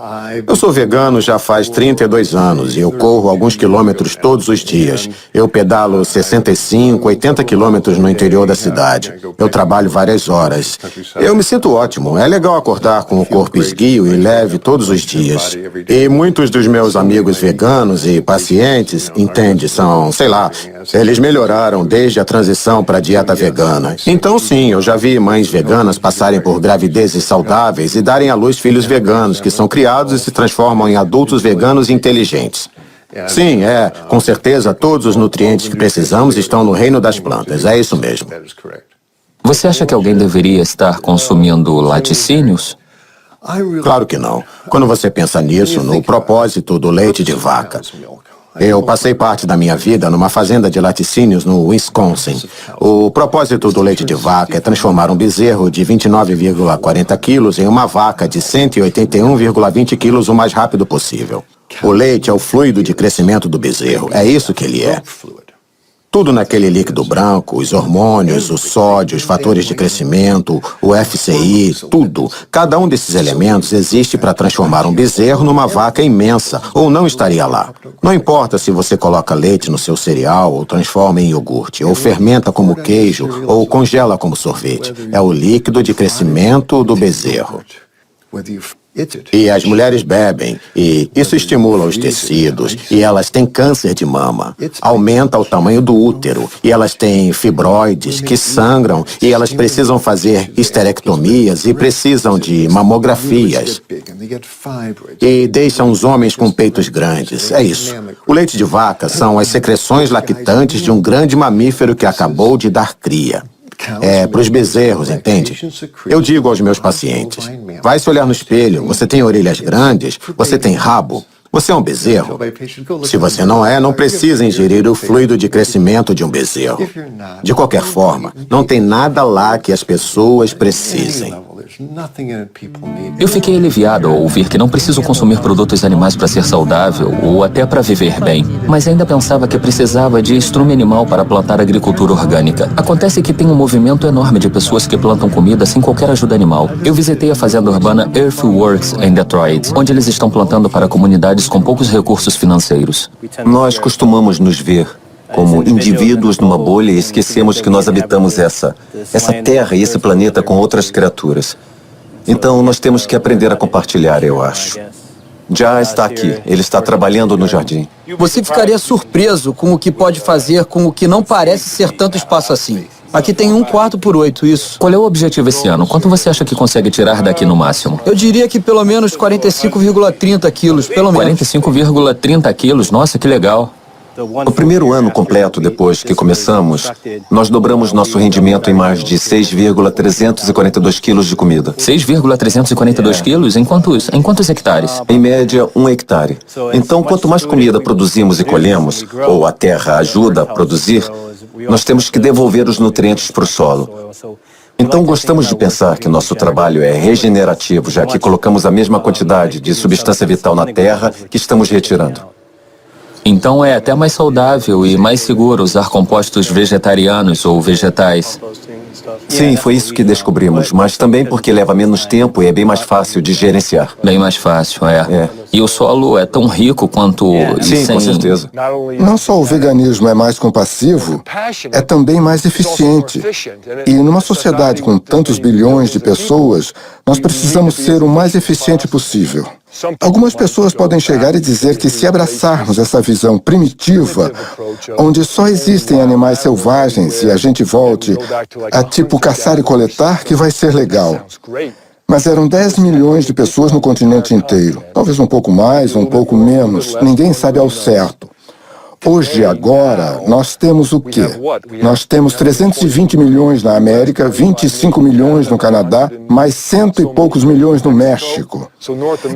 eu sou vegano já faz 32 anos e eu corro alguns quilômetros todos os dias. Eu pedalo 65, 80 quilômetros no interior da cidade. Eu trabalho várias horas. Eu me sinto ótimo. É legal acordar com o corpo esguio e leve todos os dias. E muitos dos meus amigos veganos e pacientes, entende, são, sei lá, eles melhoraram desde a transição para a dieta vegana. Então sim, eu já vi mães veganas passarem por gravidezes saudáveis e darem à luz filhos veganos, que são criados e se transformam em adultos veganos inteligentes. Sim, com certeza todos os nutrientes que precisamos estão no reino das plantas, é isso mesmo.
Você acha que alguém deveria estar consumindo laticínios?
Claro que não. Quando você pensa nisso, no propósito do leite de vaca. Eu passei parte da minha vida numa fazenda de laticínios no Wisconsin. O propósito do leite de vaca é transformar um bezerro de 29,40 quilos em uma vaca de 181,20 quilos o mais rápido possível. O leite é o fluido de crescimento do bezerro. É isso que ele é. Tudo naquele líquido branco, os hormônios, o sódio, os fatores de crescimento, o FCI, tudo. Cada um desses elementos existe para transformar um bezerro numa vaca imensa, ou não estaria lá. Não importa se você coloca leite no seu cereal, ou transforma em iogurte, ou fermenta como queijo, ou congela como sorvete. É o líquido de crescimento do bezerro. E as mulheres bebem, e isso estimula os tecidos, e elas têm câncer de mama, aumenta o tamanho do útero, e elas têm fibroides que sangram, e elas precisam fazer histerectomias e precisam de mamografias. E deixam os homens com peitos grandes, é isso. O leite de vaca são as secreções lactantes de um grande mamífero que acabou de dar cria. É para os bezerros, entende? Eu digo aos meus pacientes, vai se olhar no espelho, você tem orelhas grandes, você tem rabo, você é um bezerro. Se você não é, não precisa ingerir o fluido de crescimento de um bezerro. De qualquer forma, não tem nada lá que as pessoas precisem.
Eu fiquei aliviado ao ouvir que não preciso consumir produtos animais para ser saudável ou até para viver bem, mas ainda pensava que precisava de estrume animal para plantar agricultura orgânica. Acontece que tem um movimento enorme de pessoas que plantam comida sem qualquer ajuda animal. Eu visitei a fazenda urbana Earthworks em Detroit, onde eles estão plantando para comunidades com poucos recursos financeiros.
Nós costumamos nos ver como indivíduos numa bolha e esquecemos que nós habitamos essa terra e esse planeta com outras criaturas. Então, nós temos que aprender a compartilhar, eu acho. Já está aqui. Ele está trabalhando no jardim.
Você ficaria surpreso com o que pode fazer com o que não parece ser tanto espaço assim. Aqui tem 1/4 por 8, isso.
Qual é o objetivo esse ano? Quanto você acha que consegue tirar daqui no máximo?
Eu diria que pelo menos 45,30 quilos, pelo menos.
45,30 quilos? Nossa, que legal.
No primeiro ano completo, depois que começamos, nós dobramos nosso rendimento em mais de 6,342 quilos de comida.
6,342 quilos? Em quantos hectares?
Em média, 1 hectare. Então, quanto mais comida produzimos e colhemos, ou a terra ajuda a produzir, nós temos que devolver os nutrientes para o solo. Então, gostamos de pensar que nosso trabalho é regenerativo, já que colocamos a mesma quantidade de substância vital na terra que estamos retirando.
Então é até mais saudável e mais seguro usar compostos vegetarianos ou vegetais.
Sim, foi isso que descobrimos, mas também porque leva menos tempo e é bem mais fácil de gerenciar.
Bem mais fácil, é. E o solo é tão rico quanto...
Sim, com certeza.
Não só o veganismo é mais compassivo, é também mais eficiente. E numa sociedade com tantos bilhões de pessoas, nós precisamos ser o mais eficiente possível. Algumas pessoas podem chegar e dizer que se abraçarmos essa visão primitiva, onde só existem animais selvagens e a gente volte a tipo caçar e coletar, que vai ser legal. Mas eram 10 milhões de pessoas no continente inteiro. Talvez um pouco mais, um pouco menos. Ninguém sabe ao certo. Hoje, agora, nós temos o quê? Nós temos 320 milhões na América, 25 milhões no Canadá, mais 100 e poucos milhões no México.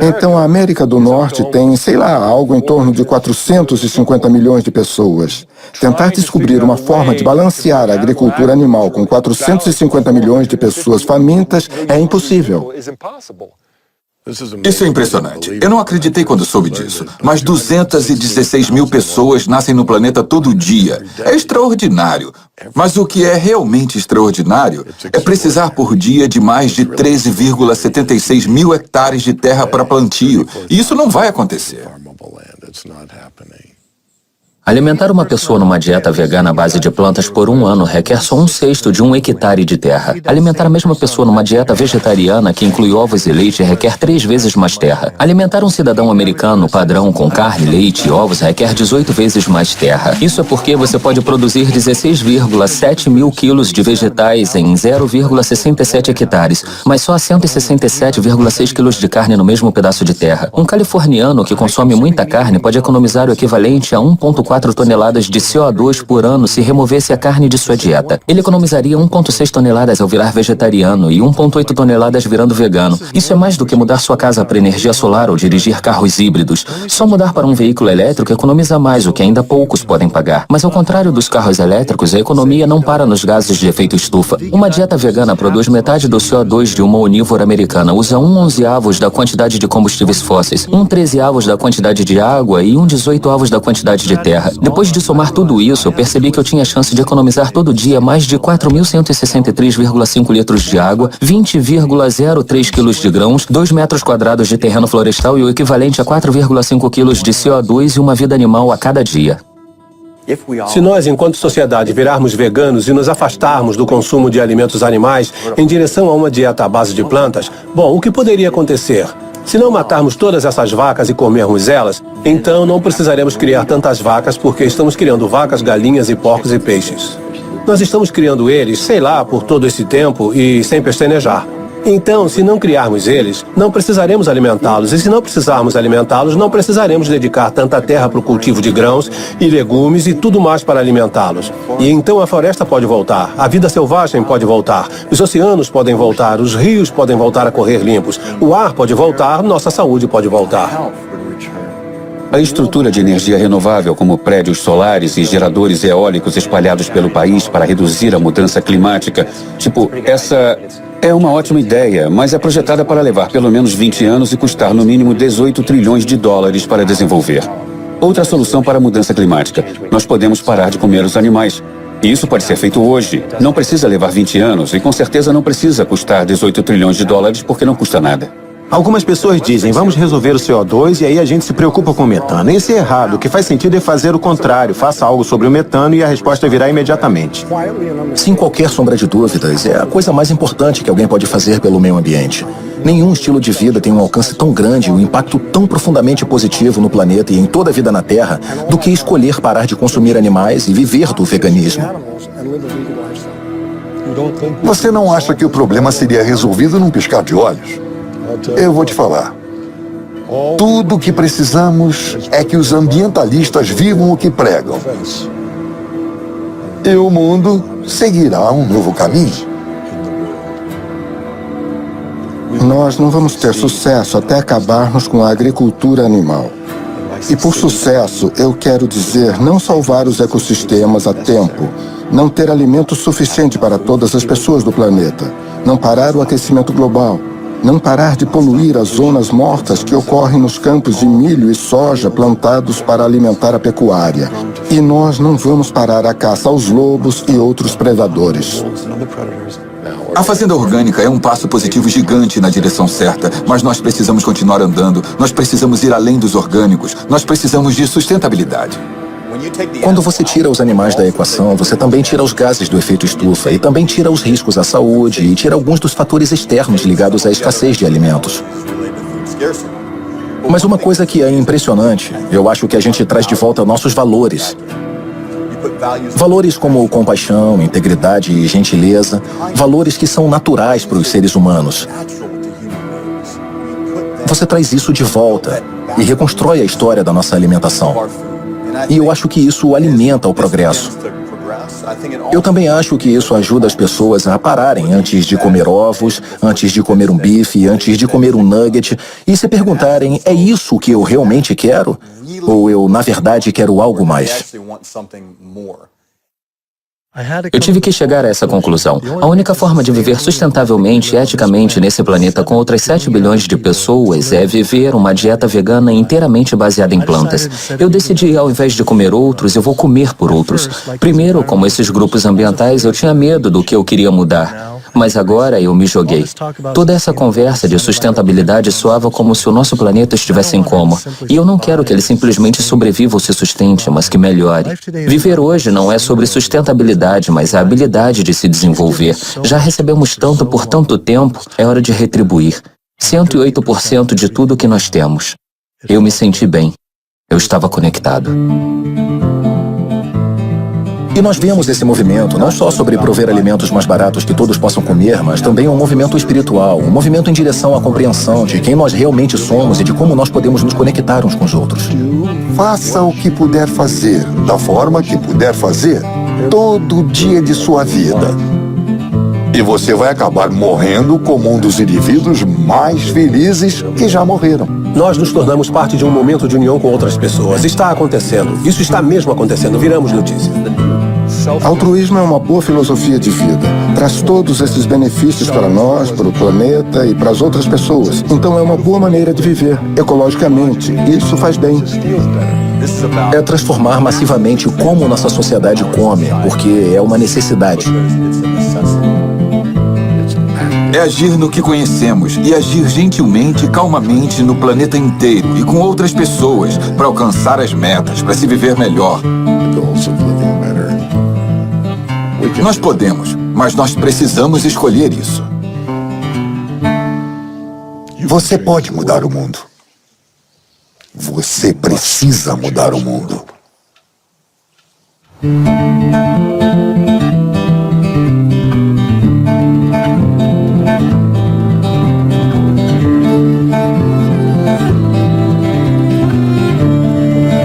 Então, a América do Norte tem, sei lá, algo em torno de 450 milhões de pessoas. Tentar descobrir uma forma de balancear a agricultura animal com 450 milhões de pessoas famintas é impossível.
Isso é impressionante. Eu não acreditei quando soube disso. Mas 216 mil pessoas nascem no planeta todo dia. É extraordinário. Mas o que é realmente extraordinário é precisar por dia de mais de 13,76 mil hectares de terra para plantio. E isso não vai acontecer.
Alimentar uma pessoa numa dieta vegana à base de plantas por um ano requer só 1/6 de 1 hectare de terra. Alimentar a mesma pessoa numa dieta vegetariana que inclui ovos e leite requer 3 vezes mais terra. Alimentar um cidadão americano padrão com carne, leite e ovos requer 18 vezes mais terra. Isso é porque você pode produzir 16,7 mil quilos de vegetais em 0,67 hectares, mas só 167,6 quilos de carne no mesmo pedaço de terra. Um californiano que consome muita carne pode economizar o equivalente a 1,4 toneladas de CO2 por ano se removesse a carne de sua dieta. Ele economizaria 1,6 toneladas ao virar vegetariano e 1,8 toneladas virando vegano. Isso é mais do que mudar sua casa para energia solar ou dirigir carros híbridos. Só mudar para um veículo elétrico economiza mais, o que ainda poucos podem pagar. Mas ao contrário dos carros elétricos, a economia não para nos gases de efeito estufa. Uma dieta vegana produz metade do CO2 de uma onívora americana, usa 1/11 da quantidade de combustíveis fósseis, 1/13 da quantidade de água e 1/18 da quantidade de terra. Depois de somar tudo isso, eu percebi que eu tinha chance de economizar todo dia mais de 4.163,5 litros de água, 20,03 quilos de grãos, 2 metros quadrados de terreno florestal e o equivalente a 4,5 quilos de CO2 e uma vida animal a cada dia.
Se nós, enquanto sociedade, virarmos veganos e nos afastarmos do consumo de alimentos animais em direção a uma dieta à base de plantas, bom, o que poderia acontecer? Se não matarmos todas essas vacas e comermos elas, então não precisaremos criar tantas vacas porque estamos criando vacas, galinhas e porcos e peixes. Nós estamos criando eles, sei lá, por todo esse tempo e sem pestanejar. Então, se não criarmos eles, não precisaremos alimentá-los. E se não precisarmos alimentá-los, não precisaremos dedicar tanta terra para o cultivo de grãos e legumes e tudo mais para alimentá-los. E então a floresta pode voltar, a vida selvagem pode voltar, os oceanos podem voltar, os rios podem voltar a correr limpos, o ar pode voltar, nossa saúde pode voltar.
A estrutura de energia renovável, como prédios solares e geradores eólicos espalhados pelo país para reduzir a mudança climática, essa é uma ótima ideia, mas é projetada para levar pelo menos 20 anos e custar no mínimo 18 trilhões de dólares para desenvolver. Outra solução para a mudança climática: nós podemos parar de comer os animais. E isso pode ser feito hoje. Não precisa levar 20 anos e com certeza não precisa custar 18 trilhões de dólares porque não custa nada.
Algumas pessoas dizem, vamos resolver o CO2 e aí a gente se preocupa com o metano. Isso é errado. O que faz sentido é fazer o contrário. Faça algo sobre o metano e a resposta virá imediatamente.
Sem qualquer sombra de dúvidas, é a coisa mais importante que alguém pode fazer pelo meio ambiente. Nenhum estilo de vida tem um alcance tão grande e um impacto tão profundamente positivo no planeta e em toda a vida na Terra do que escolher parar de consumir animais e viver do veganismo.
Você não acha que o problema seria resolvido num piscar de olhos? Eu vou te falar. Tudo o que precisamos é que os ambientalistas vivam o que pregam. E o mundo seguirá um novo caminho.
Nós não vamos ter sucesso até acabarmos com a agricultura animal. E por sucesso, eu quero dizer não salvar os ecossistemas a tempo, não ter alimento suficiente para todas as pessoas do planeta, não parar o aquecimento global, não parar de poluir as zonas mortas que ocorrem nos campos de milho e soja plantados para alimentar a pecuária. E nós não vamos parar a caça aos lobos e outros predadores.
A fazenda orgânica é um passo positivo gigante na direção certa, mas nós precisamos continuar andando, nós precisamos ir além dos orgânicos, nós precisamos de sustentabilidade.
Quando você tira os animais da equação, você também tira os gases do efeito estufa e também tira os riscos à saúde e tira alguns dos fatores externos ligados à escassez de alimentos. Mas uma coisa que é impressionante, eu acho que a gente traz de volta nossos valores. Valores como compaixão, integridade e gentileza, valores que são naturais para os seres humanos. Você traz isso de volta e reconstrói a história da nossa alimentação. E eu acho que isso alimenta o progresso. Eu também acho que isso ajuda as pessoas a pararem antes de comer ovos, antes de comer um bife, antes de comer um nugget e se perguntarem, é isso que eu realmente quero? Ou eu, na verdade, quero algo mais?
Eu tive que chegar a essa conclusão. A única forma de viver sustentavelmente e eticamente nesse planeta com outras 7 bilhões de pessoas é viver uma dieta vegana inteiramente baseada em plantas. Eu decidi, ao invés de comer outros, eu vou comer por outros. Primeiro, como esses grupos ambientais, eu tinha medo do que eu queria mudar. Mas agora eu me joguei. Toda essa conversa de sustentabilidade soava como se o nosso planeta estivesse em coma. E eu não quero que ele simplesmente sobreviva ou se sustente, mas que melhore. Viver hoje não é sobre sustentabilidade, mas a habilidade de se desenvolver. Já recebemos tanto por tanto tempo, é hora de retribuir. 108% de tudo que nós temos. Eu me senti bem. Eu estava conectado.
E nós vemos esse movimento não só sobre prover alimentos mais baratos que todos possam comer, mas também um movimento espiritual, um movimento em direção à compreensão de quem nós realmente somos e de como nós podemos nos conectar uns com os outros.
Faça o que puder fazer, da forma que puder fazer, todo dia de sua vida. E você vai acabar morrendo como um dos indivíduos mais felizes que já morreram.
Nós nos tornamos parte de um momento de união com outras pessoas. Está acontecendo. Isso está mesmo acontecendo. Viramos notícia.
Altruísmo é uma boa filosofia de vida. Traz todos esses benefícios para nós, para o planeta e para as outras pessoas. Então é uma boa maneira de viver, ecologicamente. Isso faz bem.
É transformar massivamente como nossa sociedade come, porque é uma necessidade.
É agir no que conhecemos e agir gentilmente e calmamente no planeta inteiro e com outras pessoas para alcançar as metas, para se viver melhor. Nós podemos, mas nós precisamos escolher isso.
Você pode mudar o mundo. Você precisa mudar o mundo.